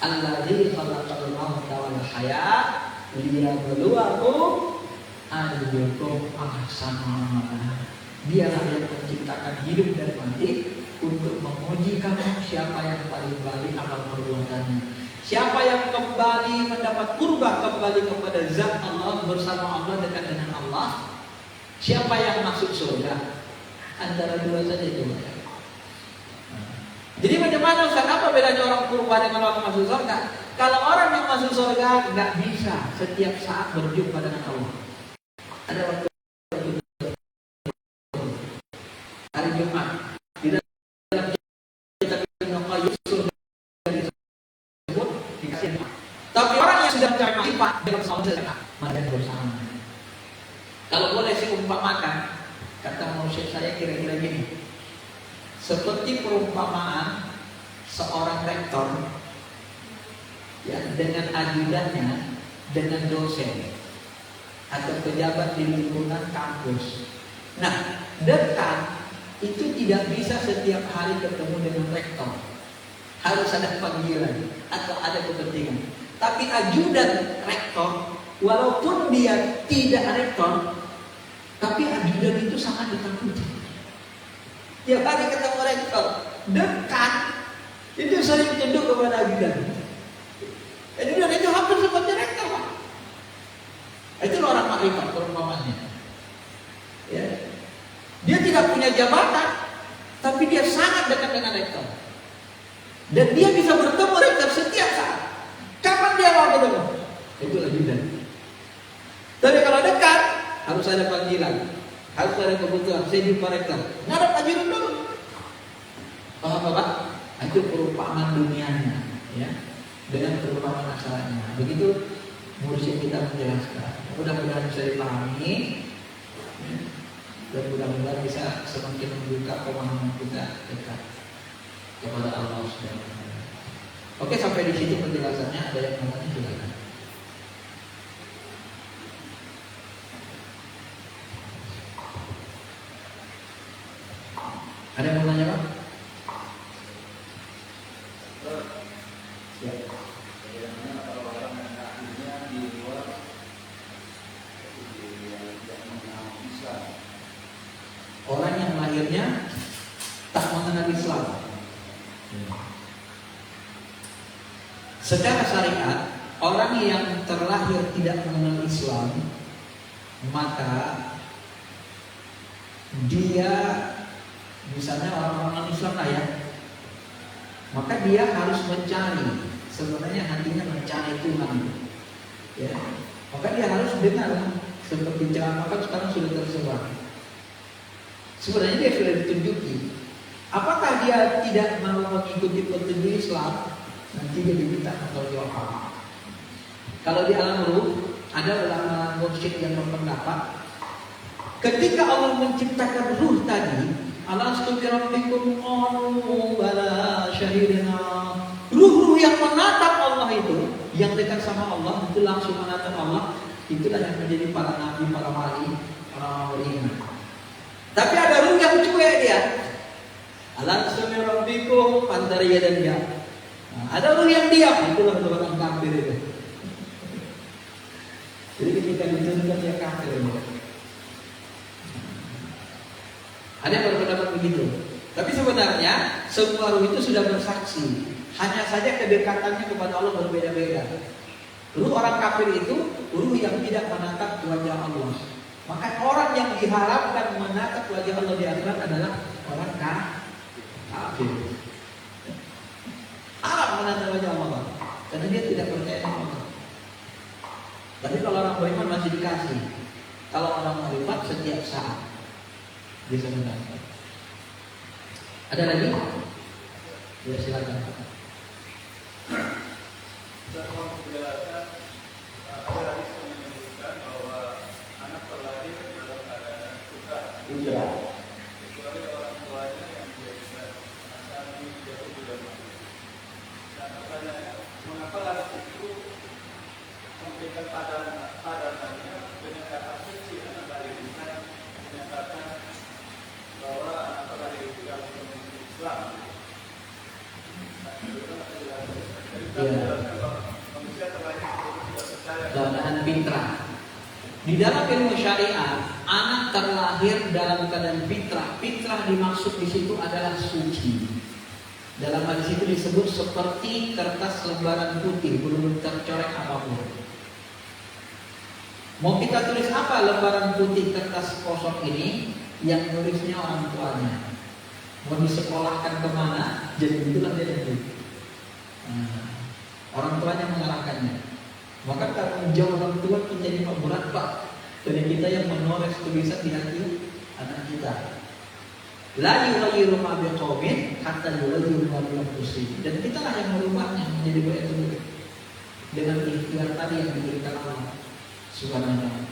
Alladzi khalaqal mauta wal hayata liyabluwakum ayyukum ahsanu amala. Dialah yang menciptakan hidup dan mati untuk menguji kamu siapa yang paling baik amal perbuatannya. Siapa yang kembali mendapat qurbah, kembali kepada zat Allah, bersama Allah, dekat dengan Allah. Siapa yang masuk surga? Antara dua saja itu. Jadi bagaimana Ustaz? Apa bedanya orang qurbah dengan orang masuk surga? Kalau orang yang masuk surga nggak bisa setiap saat berjumpa dengan Allah. Ada waktu hari Jumat di dalam kitab Al-Qayyim disebut dikasih. Tapi orang yang sudah mencari manfaat dalam surga, mereka bersama. Kalau boleh saya umpamakan, kata manusia saya kira-kira gini. Seperti perumpamaan seorang rektor ya, dengan ajudannya, dengan dosen atau pejabat di lingkungan kampus. Nah, dekan itu tidak bisa setiap hari ketemu dengan rektor. Harus ada panggilan atau ada kepentingan. Tapi ajudan rektor, walaupun dia tidak rektor, tapi ajudan itu sangat ditakuti. Tiap hari ketemu rektor, dekat, itu sering tunduk kepada ajudan. Ajudan itu hampir seperti rektor, Pak. Itu orang makrifat perumpamannya. Ya. Dia tidak punya jabatan, tapi dia sangat dekat dengan rektor. Dan dia bisa bertemu rektor setiap saat. Kapan dia mau ketemu? Itu ajudan. Tapi kalau dekat, harus ada panggilan. Harus ada kebutuhan, saya jumpa rektor. Ngarep ajudan dulu. Paham Bapak? Itu perumpamaan dunianya, ya, dengan perumpamaan asalnya. Begitu mursyid kita menjelaskan. Mudah-mudahan bisa dipahami, ya, dan mudah-mudahan bisa semakin membuka pemahaman kita dekat kepada Allah Subhanahu wa taala. Oke, sampai di sini penjelasannya. Ada yang mau tanya silakan. Ada yang mau tanya, Pak? Ya. Bagaimana kalau orang yang akhirnya di luar tidak mengenal Secara syariat, orang yang terlahir tidak mengenal Islam, maka dia, misalnya orang-orang Islam lah ya, maka dia harus mencari, sebenarnya hatinya mencari Tuhan, ya. Maka dia harus dengar, seperti ceramah kan sekarang sudah tersebar. Sebenarnya dia sudah ditunjuki. Apakah dia tidak mau mengikuti petunjuk Islam? Nanti dia diminta atau jawab. Kalau di alam ruh ada ulama mursyid yang berpendapat, ketika Allah menciptakan ruh tadi, alastu birabbikum qalu bala syahidna. Ruh-ruh yang menatap Allah itu, yang dekat sama Allah, itu langsung menatap Allah. Itulah yang menjadi para nabi, para wali, para beriman. Tapi ada ruh yang cuek dia. Alastu birabbikum antara ya dan ya. Nah, ada ruh yang diam, itulah orang kafir itu. Jadi ketika ditunjukkan dia kafir. Ada yang berpendapat begitu. Tapi sebenarnya semua ruh itu sudah bersaksi. Hanya saja kedekatannya kepada Allah berbeda-beda. Ruh orang kafir itu ruh yang tidak menatap wajah Allah. Maka orang yang diharapkan menatap wajah Allah di akhirat adalah orang kafir. Harap menatap wajah Allah, karena dia tidak percaya sama Allah. Tapi kalau orang beriman masih dikasih. Kalau orang murtad setiap saat bisa menatap. Ada lagi? Ya silakan. Dan mau menjelaskan ada hadis yang menyebutkan bahwa anak terlahir dalam keadaan suka. Iya. Kecuali orang tuanya yang biasa asal jatuh sudah mati. Dan pertanyaannya, mengapa hadis itu memberikan padanannya dengan kata suci anak lahir Islam menyatakan bahwa anak terlahir itu dalam komunitas Islam. Keadaan fitrah. Di dalam ilmu syariat, anak terlahir dalam keadaan fitrah. Fitrah dimaksud di situ adalah suci. Dalam hadis itu disebut seperti kertas lembaran putih, belum tercorek apapun. Mau kita tulis apa lembaran putih kertas kosong ini? Yang nulisnya orang tuanya. Mau disekolahkan kemana? Jadi itulah dia nanti. Orang tuanya mengarahkannya. Maka tanggung jawab orang tua kita ini berat Pak. Dari kita yang menoreh tulisan di hati anak kita. La yughayyiru ma biqaumin hatta yughayyiru ma bi anfusihim. Dan kita lah yang merubahnya menjadi baik itu dengan ikhtiar tadi yang diberikan Allah Subhanahu wa taala.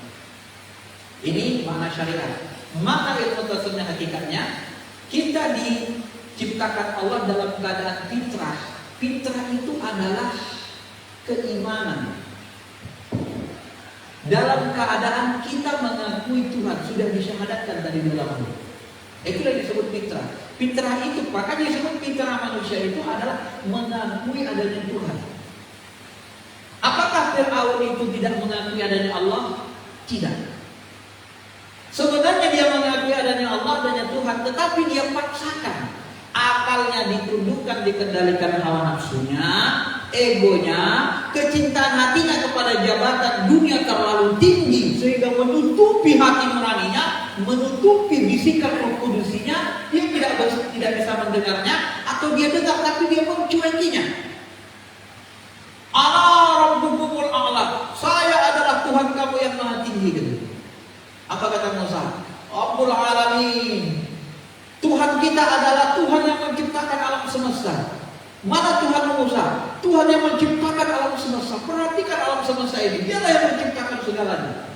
Ini makna syariat. Maka ilmu tasawuf hakikatnya kita diciptakan Allah dalam keadaan fitrah. Fitrah itu adalah keimanan. Dalam keadaan kita mengakui Tuhan sudah disyahadatkan tadi dalam itu. Itulah disebut fitrah. Fitrah itu, makanya disebut fitrah manusia itu adalah mengakui adanya Tuhan. Apakah Fir'aun itu tidak mengakui adanya Allah? Tidak. Sebenarnya dia mengakui adanya Allah, adanya Tuhan, tetapi dia paksakan. Akalnya ditundukkan, dikendalikan hawa nafsunya, egonya, kecintaan hatinya kepada jabatan dunia terlalu tinggi sehingga menutupi hati nuraninya, menutupi bisikan Roh Kudusinya. Dia tidak bisa mendengarnya, atau dia dengar tapi dia mencuekinya. Ana rabbukumul a'la, saya adalah Tuhan kamu yang maha tinggi. Gitu. Apa kata Musa? Rabbul alamin. Tuhan kita adalah Tuhan yang menciptakan alam semesta. Mana Tuhan Musa? Tuhan yang menciptakan alam semesta. Perhatikan alam semesta ini. Dialah yang menciptakan segalanya.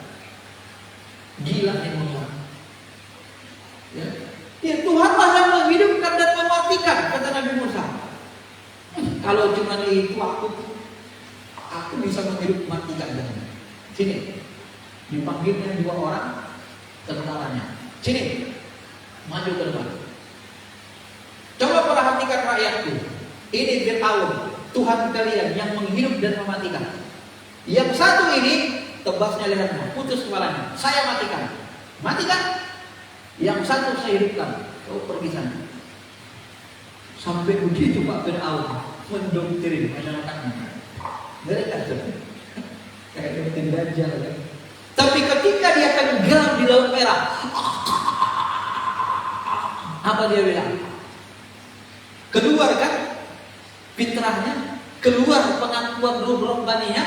Gila nih Musa. Ya, Tuhanlah yang menghidupkan dan mematikan, kata Nabi Musa. Kalau cuma itu aku bisa menghidup matikan. Sini. Dipanggilnya dua orang tentaranya. Sini. Maju ke depan. Coba perhatikan rakyatku. Ini Fir'aun, Tuhan kalian yang menghidup dan mematikan. Yang satu ini tebasnya lehernya, putus kepalanya. Saya matikan. Matikan. Yang satu saya hidupkan. Kau pergi sana. Sampai begitu Pak Fir'aun mendokterin masyarakatnya. Mereka tuh kayak Captain Dajjal kan. Tapi ketika dia tenggelam di laut merah, apa dia bilang? Keluar kan fitrahnya, keluar pengakuan ruh robbaninya,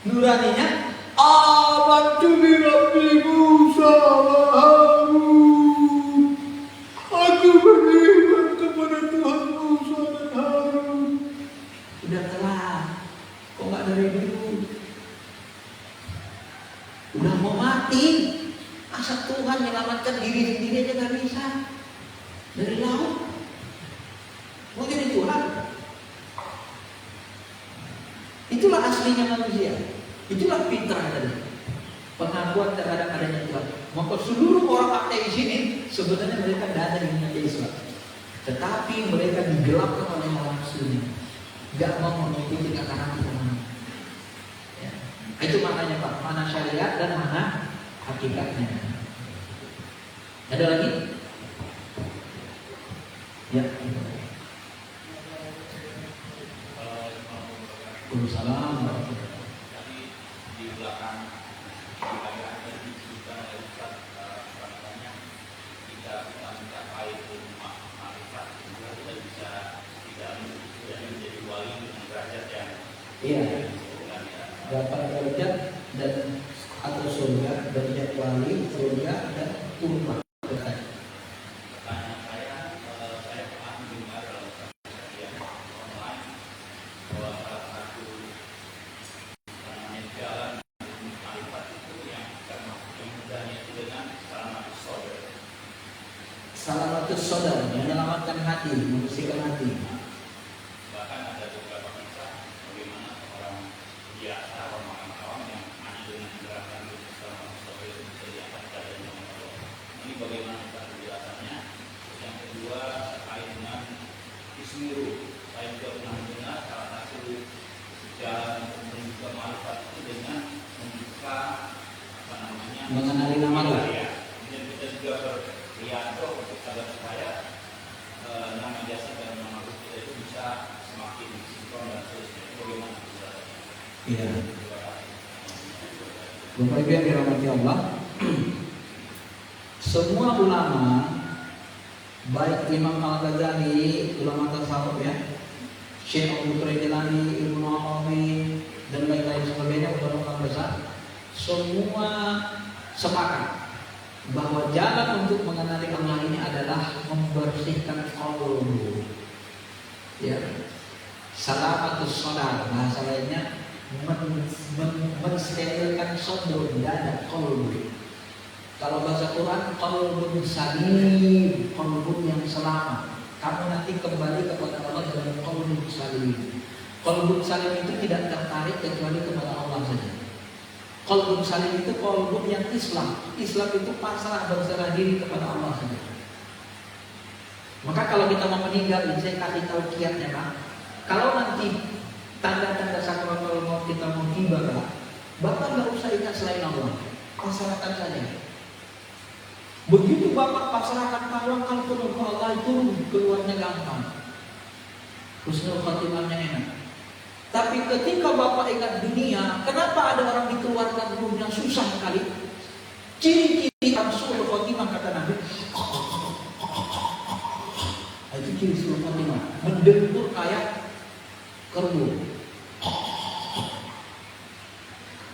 nuraninya. Amantu bi Rabbi Musa wa Harun. Aku beriman kepada Tuhan Musa dan Harun. Udah telat. Kok nggak dari dulu? Udah mau mati. Asal Tuhan menyelamatkan diri sendiri aja nggak bisa. Dari laut. Mau jadi Tuhan. Itulah aslinya manusia. Itulah fitrah tadi. Pengakuan terhadap adanya Tuhan. Maka seluruh orang ateis ini sebenarnya mereka tidak ada di dunia Islam. Tetapi mereka digelapkan oleh orang Muslim. Gak mau mengikuti kata Tuhan. Ya. Itu maknanya Pak. Mana syariat dan mana hakikatnya. Ada lagi? Ya. Waalaikumsalam. Di belakang ada disebutkan oleh Ustaz katanya jika kita mencapai makrifat kita bisa tidak menjadi wali dengan derajat yang dapat derajat dan atau surga, derajat wali, surga dan turba. Pertanyaan saya pernah mendengar dalam kajian online bahwa salah satu jalan makrifat itu yang mudahnya itu dengan salamatus sodar, menyelamatkan hati, membersihkan hati. Bahkan ada beberapa kisah bagaimana orang biasa, orang awam yang hanya dengan gerakan salamatus sodar itu bisa diangkat derajatnya oleh Allah. Ini bagaimana penjelasannya? Yang kedua terkait dengan ismiru. Saya juga pernah mendengar salah satu jalan untuk menuju ke makrifat itu dengan membuka mengenali nama Allah. Kemudian kita juga berriato untuk agar supaya nama jasa dan nama kita itu bisa semakin sinkron dan seterusnya. Bagaimana penjelasannya? Iya. Bapak Ibu yang dirahmati Allah, semua ulama, baik Imam Al-Ghazali, ulama tasawuf ya, Syekh Abdul Qadir Jilani, Ibnu Arabi dan lain-lain sebagainya, ulama besar, semua sepakat bahwa jalan untuk mengenali Allah ini adalah membersihkan qalbu. Ya. Salamatus sodar, bahasa lainnya mensterilkan sodor, dada, qalbu. Kalau bahasa Quran, qalbun salim, qalbun yang selamat. Kamu nanti kembali kepada Allah dengan qalbun salim. Qalbun salim itu tidak tertarik kecuali kepada Allah saja. Qalbun salim itu qalbun yang Islam. Islam itu pasrah berserah diri kepada Allah saja. Maka kalau kita mau meninggal, saya kasih tahu kiatnya Pak. Kalau nanti tanda-tanda sakaratul maut kita mau tiba, Bapak nggak usah ingat selain Allah, pasrahkan saja. Begitu Bapak pasrahkan tawakal penuh ke Allah, itu keluarnya gampang. Husnul khotimahnya enak. Tapi ketika Bapak ingat dunia, kenapa ada orang dikeluarkan ruhnya susah sekali? Ciri-ciri husnul khotimah kata Nabi. Itu ciri husnul khotimah. Mendentur kayak kerbau.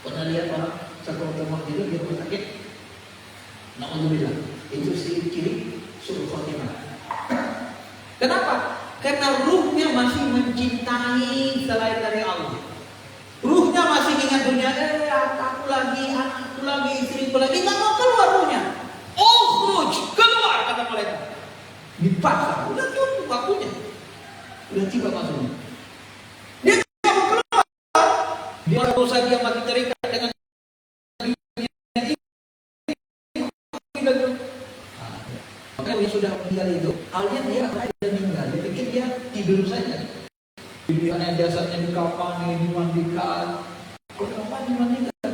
Pernah lihat orang sakaratul maut itu di rumah sakit? Na'udzubillah. Itu ciri husnul khotimah. Kenapa? Karena ruhnya masih mencintai selain dari Allah. Ruhnya masih ingat dunia. Aku lagi, anakku lagi, istriku lagi. Nggak mau keluar ruhnya. Oh, keluar kata mereka. Dipaksa. Udah cukup waktunya. Udah tiba masuknya. Dia nggak mau keluar. Dia dosa dia mati terikat dengan dunia ini. Maka dia sudah meninggal itu. Halnya dia meninggal. Dia pikir dia tidur saja. Biasanya jasadnya dikapani, dimandikan. Kenapa dimandikan?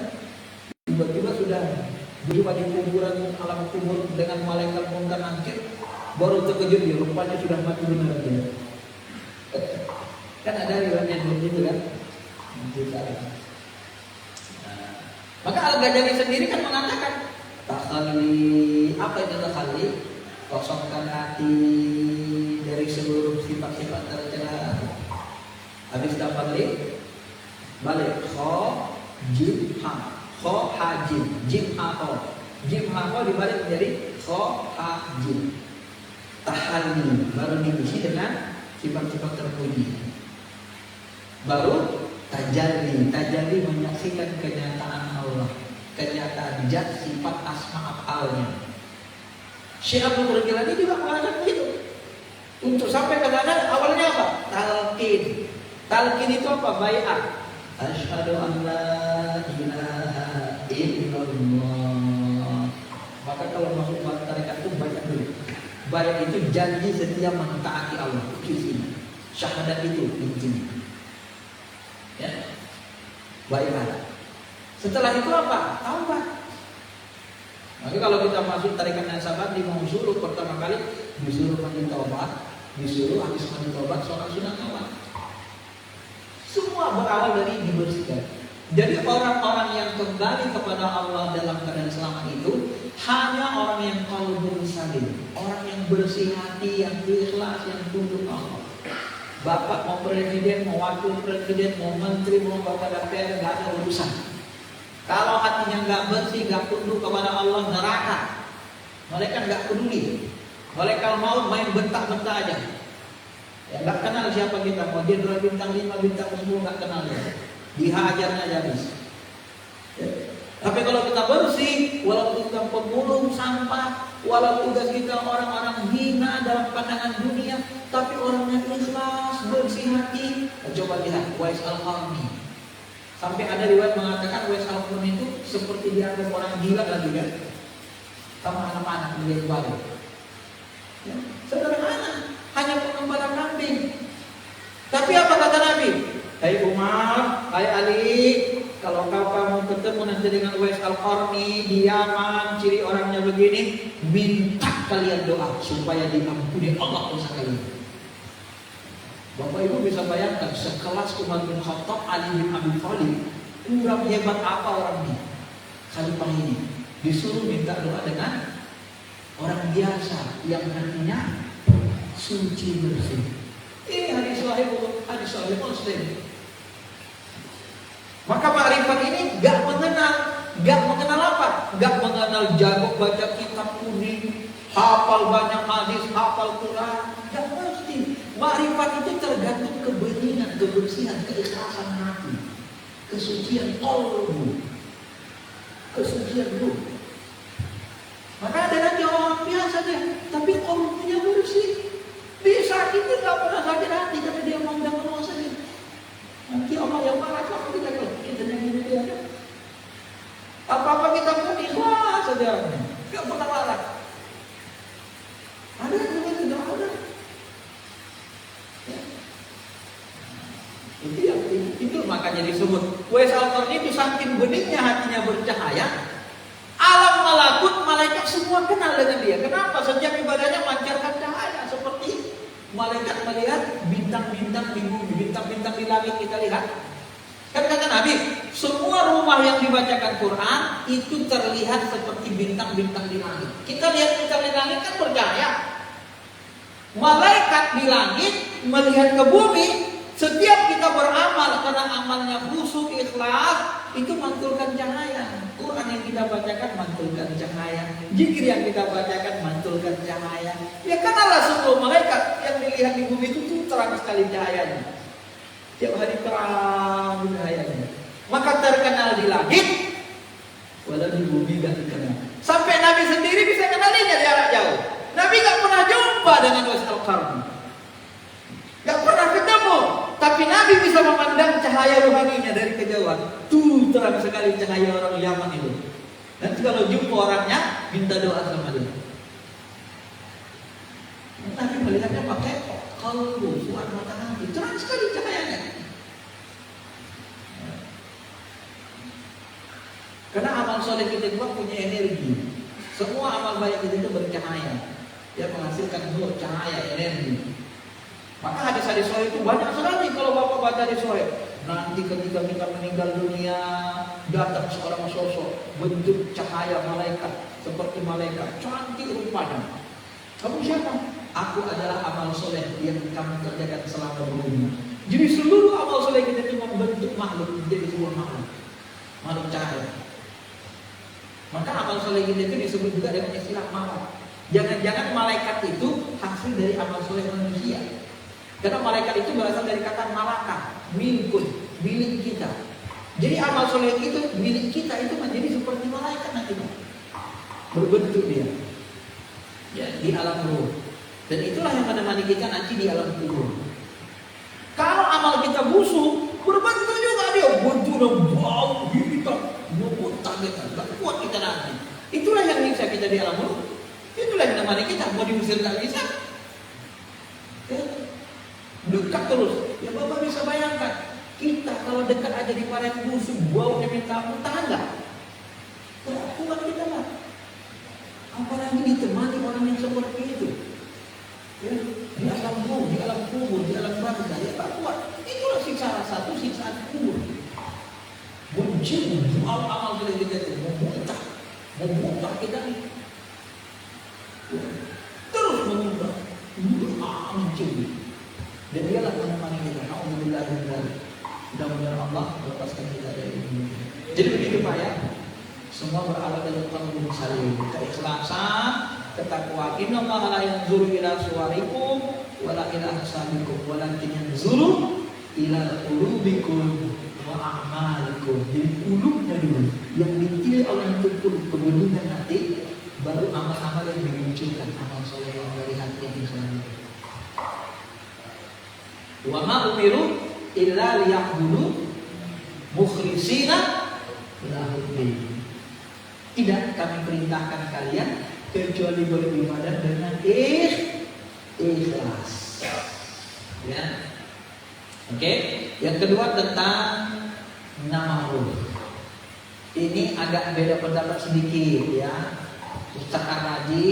Tiba-tiba sudah berjumpa di kuburan alam kubur dengan malaikat munkar nakir, baru terkejut dia rupanya sudah mati benar dia. Kan ada riwayat yang begitu kan? Maka Al-Ghazali sendiri kan mengatakan takhalli, apa itu takhalli? Kosongkan hati dari seluruh sifat-sifat tercela. Habis dapat balik jim ha jim ha dibalik menjadi jim. Tahalli baru diisi dengan sifat-sifat terpuji. Baru tajalli menyaksikan kenyataan Allah, kenyataan zat, sifat, asma, af'alnya. Syekh Abdul Qadir Jilani juga mengatakan begitu. Untuk sampai ke sana awalnya apa? Talqin. Talqin itu apa? Bai'ah. Asyhadu an la ilaha illallah. Maka kalau masuk tarekat itu bai'ah dulu. Bai'ah itu janji setia mentaati Allah. Itu isinya. Syahadat itu intinya. Ya. Bai'ah. Setelah itu apa? Taubat. Maka kalau kita masuk tarekat Naksabandi mau suruh pertama kali disuruh mandi taubat, disuruh habis mandi taubat sholat sunat awal. Semua berawal dari dibersihkan. Jadi orang-orang yang kembali kepada Allah dalam keadaan selamat itu hanya orang yang qalbun salim, orang yang bersih hati, yang ikhlas, yang tunduk Allah. Bapak mau presiden, mau wakil presiden, mau menteri, mau bapak DPR, nggak ada urusan. Kalau hatinya nggak bersih, nggak tunduk kepada Allah, neraka. Mereka nggak peduli. Mereka mau main bentak-bentak aja. Ya, nggak kenal siapa kita. Mau jenderal bintang 5, bintang 10 nggak kenal ya. Dihajarnya aja habis. Ya. Tapi kalau kita bersih, walaupun kita pemulung sampah, walaupun tugas kita orang-orang hina dalam pandangan dunia, tapi orangnya ikhlas, bersih hati. Coba lihat Uwais Al-Qarni. Sampai ada riwayat mengatakan Uwais Al-Qarni itu seperti dianggap orang gila lagi kan, sama anak-anak di balik. Ya, sederhana, hanya pengembala kambing. Tapi apa kata Nabi? Hai Umar, hai Ali, kalau kau mau ketemu nanti dengan Uwais Al-Qarni di Yaman, ciri orangnya begini, minta kalian doa supaya diampuni Allah dosa kalian. Bapak Ibu bisa bayangkan sekelas Umar bin Khattab, Ali bin Abi Thalib, kurang hebat apa orang ini? Khalifah ini disuruh minta doa dengan orang biasa yang hatinya suci bersih. Ini hadis sahih Muslim. Maka makrifat ini gak mengenal apa? Gak mengenal jago baca kitab kuning, hafal banyak hadis, hafal Quran. Gak mesti. Makrifat itu tergantung kebeningan, kebersihan, keikhlasan hati, kesucian qalbu, kesucian ruh. Maka ada nanti orang biasa dia, tapi qalbunya bersih. Dia sakit dia gak pernah sakit hati karena dia memandang Allah saja. Nanti Allah yang marah kalau kita yang gini dia. Apa-apa kita pun ikhlas saja, gak pernah marah. Ada juga tidak ada. Itu makanya disebut Uwais Al-Qarni itu saking beningnya hatinya bercahaya, alam malakut malaikat semua kenal dengan dia. Kenapa? Setiap ibadahnya mancarkan cahaya seperti malaikat melihat bintang-bintang di bumi, bintang-bintang di langit kita lihat. Kan kata Nabi, semua rumah yang dibacakan Quran itu terlihat seperti bintang-bintang di langit. Kita lihat bintang di langit kan bercahaya. Malaikat di langit melihat ke bumi. Setiap kita beramal karena amalnya khusyuk, ikhlas, itu mantulkan cahaya. Quran yang kita bacakan mantulkan cahaya. Zikir yang kita bacakan mantulkan cahaya. Ya kanalah seluruh malaikat yang dilihat di bumi itu terang sekali cahayanya. Tiap hari terang cahayanya. Maka terkenal di langit, walau di bumi gak dikenal. Sampai Nabi sendiri bisa kenalinya jarak jauh. Nabi gak pernah jumpa dengan Uwais Al-Qarni. Gak pernah ketemu. Tapi Nabi bisa memandang cahaya rohaninya dari kejauhan. Tuh terang sekali cahaya orang Yaman itu. Nanti kalau jumpa orangnya, minta doa sama dia. Nabi melihatnya pakai kalbu, suara mata hati. Terang sekali cahayanya. Karena amal soleh kita juga punya energi. Semua amal baik kita itu bercahaya. Dia menghasilkan nur, cahaya, energi. Maka hadis-hadis sahih itu banyak sekali kalau Bapak baca hadis sahih. nanti ketika kita meninggal dunia datang seorang sosok bentuk cahaya malaikat seperti malaikat cantik rupanya. Kamu siapa? Aku adalah amal soleh yang kamu kerjakan selama dunia. Jadi seluruh amal soleh kita itu membentuk makhluk menjadi sebuah makhluk cahaya. Maka amal soleh kita itu disebut juga dengan istilah malaikat. Jangan-jangan malaikat itu hasil dari amal soleh manusia. Karena malaikat itu berasal dari kata malaka, milikun, milik kita. Jadi amal soleh itu milik kita itu menjadi seperti malaikat nantinya. Berbentuk dia. Ya, di alam ruh. Dan itulah yang menemani kita nanti di alam kubur. Kalau amal kita busuk, berbentuk juga dia. Bentuk dan bau hitam, muntah kita, gak kuat kita nanti. Itulah yang bisa kita di alam ruh. Itulah yang menemani kita. Mau diusir gak bisa. Ya. Dekat terus. Ya Bapak bisa bayangkan. Kita kalau dekat aja di paret busuk, baunya minta ampun, tahan gak? Tidak kuat kita lah. Apalagi ditemani orang yang seperti itu. Ya, di alam ruh, di alam kubur, di alam barzah, ya tak kuat. Itulah salah satu siksaan kubur. Benci, amal soleh kita itu memuntah kita nih. Ya. Terus memuntah, mencuri. Dan dialah menemani kita. Alhamdulillah, mudah-mudahan Allah melepaskan kita dari ini. Jadi begitu Pak ya. Semua berawal dari qalbun salim, keikhlasan, ketakwaan. Innallaha la yanzuru ila suwarikum wala ila ajsamikum, walakin yanzuru ila qulubikum wa a'malikum. Jadi qulubnya dulu yang dipilih oleh itu qulub, kebenaran hati, baru amal-amal yang dimunculkan, amal soleh yang dari hati yang disalurkan. Wa ma umiru illa liya'budu mukhlisina lahu. Tidak kami perintahkan kalian kecuali beribadah dengan ikhlas. Ya. Oke. Yang kedua tentang nama ruh. Ini agak beda pendapat sedikit ya. Ustaz Ar-Raji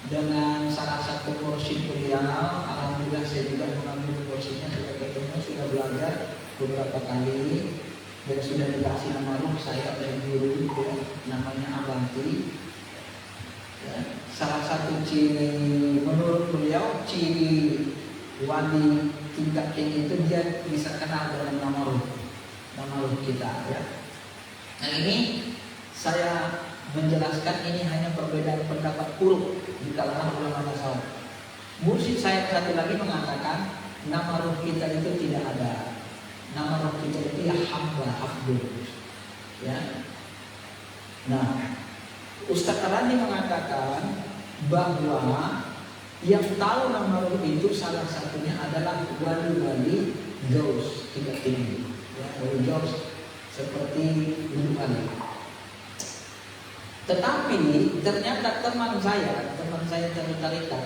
dengan salah satu mursyid beliau, alhamdulillah saya juga mengambil mursyidnya, sudah ketemu, sudah belajar beberapa kali. Dan sudah dikasih nama ruh saya oleh guru ya, namanya Abanti. Ya, salah satu ciri menurut beliau ciri wali tingkat tinggi itu dia bisa kenal dengan nama ruh kita ya. Nah ini saya menjelaskan ini hanya perbedaan pendapat buruk di kalangan ulama tasawuf. Mursyid saya satu lagi mengatakan nama ruh kita itu tidak ada. Nama roh kita itu ya hamba, abdul. Ya. Nah, Ustaz Ar-Raji mengatakan bahwa yang tahu nama roh itu salah satunya adalah wali-wali gaus tingkat tinggi. Ya, wali gaus seperti Gunung Ali. Tetapi ternyata teman saya tarikat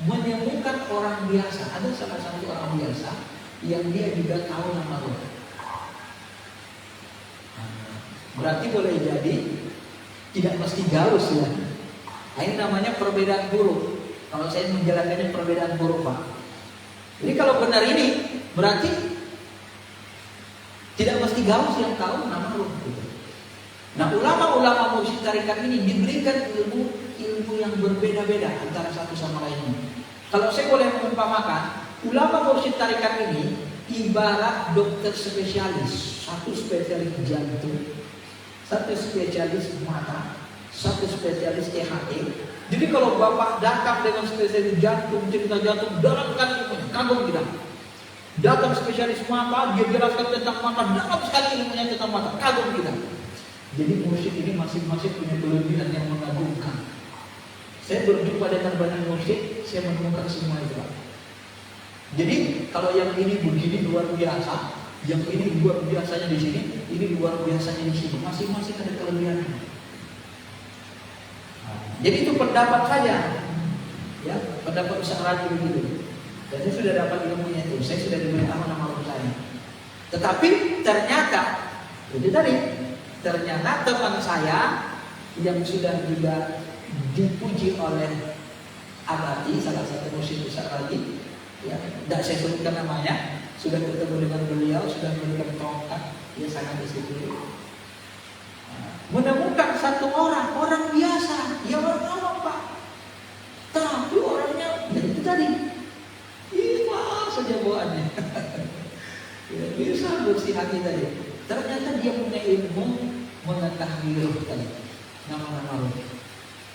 menemukan orang biasa. Ada salah satu orang biasa yang dia juga tahu nama roh. Berarti boleh jadi tidak mesti gaus ya. Nah, ini namanya perbedaan buruk. Kalau saya menjalankannya perbedaan buruk Pak. Jadi kalau benar ini berarti tidak mesti gaus yang tahu nama roh. Nah ulama-ulama mursyid tarikat ini diberikan ilmu yang berbeda-beda antara satu sama lainnya. Kalau saya boleh mengumpamakan, ulama mursyid tarikat ini ibarat dokter spesialis, satu spesialis jantung, satu spesialis mata, satu spesialis THT. Jadi kalau Bapak datang dengan spesialis jantung, cerita jantung dalam sekali ilmunya, kagum kita. Datang spesialis mata, dia jelaskan tentang mata, dalam sekali ilmunya tentang mata, kagum kita. Jadi mursyid ini masing-masing punya kelebihan yang mengagumkan. Saya berjumpa dengan banyak mursyid, saya menemukan semua itu. Jadi kalau yang ini begini luar biasa, yang ini luar biasanya di sini, ini luar biasanya di sini. Masing-masing ada kelebihannya. Jadi itu pendapat saya, ya pendapat Ustaz Ar-Raji begitu. Dan saya sudah dapat ilmunya itu, saya sudah diberitahu nama roh saya. Tetapi ternyata, itu tadi, ternyata teman saya yang sudah juga dipuji oleh Abadi, salah satu mursyid Ustaz Ar-Raji, ya, tidak saya sebutkan namanya, sudah ketemu dengan beliau, sudah memberikan tongkat, dia sangat disiplin. Menemukan satu orang biasa, ya orang awam Pak, tapi orangnya ya itu tadi, ikhlas saja bawaannya, ya, bisa bersih hati tadi. Ternyata dia punya ilmu mengetahui roh tadi, nama-nama roh.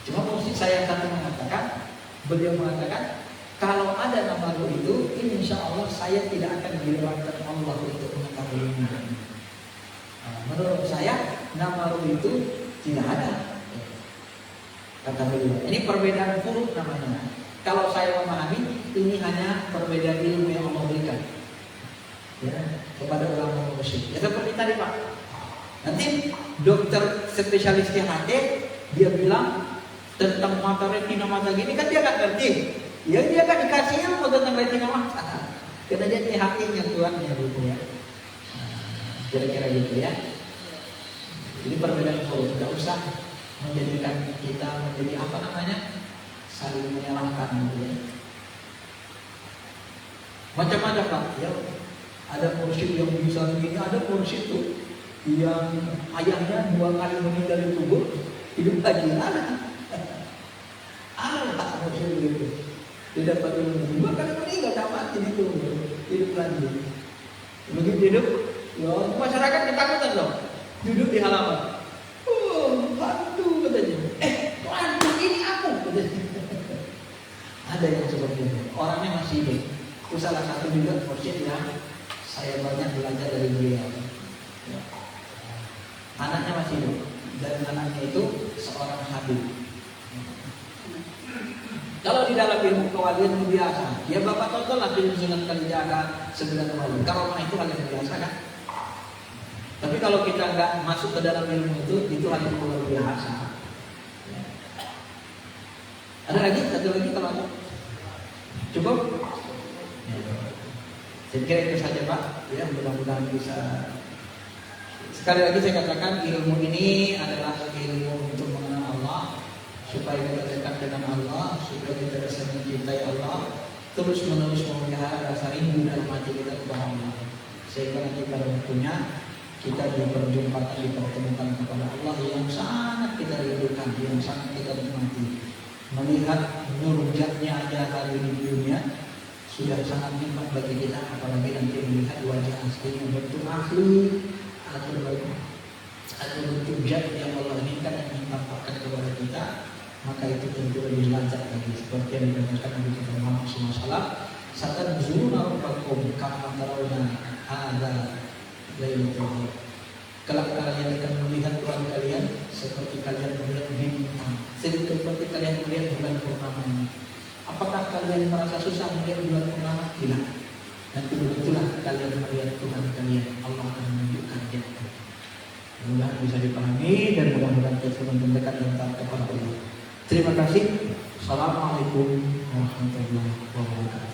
Cuma mesti saya satu mengatakan, beliau mengatakan, kalau ada nama roh itu, insya Allah saya tidak akan dilewatkan Allah untuk mengetahuinya. Menurut saya nama roh itu tidak ada, kata beliau. Ini perbedaan huruf namanya. Kalau saya memahami, ini hanya perbedaan ilmu yang Allah berikan, ya, kepada ulama musyrik. Ya seperti tadi Pak. Nanti dokter spesialis THT dia bilang tentang mata retina mata gini kan dia nggak ngerti. Ya dia kan dikasih ilmu tentang retina mata. Karena dia THT-nya tuannya gitu ya. Kira-kira gitu ya. Jadi perbedaan huruf tidak usah menjadikan kita menjadi apa namanya, saling menyalahkan gitu ya. Macam-macam Pak ya. Ada mursyid yang bisa begini, ada mursyid tuh yang ayahnya 2 kali meninggal di kubur, hidup lagi ada. Ada mursyid begitu. Dia dapat ilmu 2 kali meninggal, tak mati di kubur, hidup lagi. Begitu hidup, ya masyarakat ketakutan dong. Duduk di halaman. Hantu katanya. Hantu ini aku katanya. Ada yang seperti itu. Orangnya masih hidup. Itu salah satu juga mursyid yang saya banyak belajar dari beliau. Ya. Anaknya masih hidup. Dan anaknya itu seorang habib. Kalau di dalam ilmu kewalian itu biasa. Ya Bapak tonton lah film Sunan Kalijaga 9 wali. Karomah itu hal yang biasa kan? Tapi kalau kita nggak masuk ke dalam ilmu itu hal yang luar biasa. Ya. Ada lagi? Satu lagi kalau ada? Cukup? Ya. Saya kira itu saja Pak. Ya, mudah-mudahan bisa. Sekali lagi saya katakan ilmu ini adalah ilmu untuk mengenal Allah, supaya kita dekat dengan Allah, supaya kita bisa mencintai Allah, terus menerus memelihara rasa rindu dalam hati kita kepada Allah. Sehingga nanti pada waktunya kita dipertemukan kepada Allah yang sangat kita rindukan, yang sangat kita nikmati. Melihat nurjatnya aja hari di dunia sudah sangat nikmat bagi kita, apalagi nanti melihat wajah asli yang bentuk asli atau bentuk zat yang Allah inginkan dan ditampakkan kepada kita, maka itu tentu lebih lancar lagi. Seperti yang dikatakan Nabi kita Muhammad SAW, "Satanzuruna rabbakum kama tarawna hadza lailatul." Kelak kalian akan melihat Tuhan kalian seperti kalian melihat bintang, seperti kalian melihat bulan purnama ini. Apakah kalian merasa susah melihat bulan purnama? Tidak. Nanti begitulah kalian melihat Tuhan kalian. Allah akan menunjukkan jalan. Mudah-mudahan bisa dipahami dan mudah-mudahan kita semakin dekat dan taat kepada Allah. Terima kasih. Assalamualaikum warahmatullahi wabarakatuh.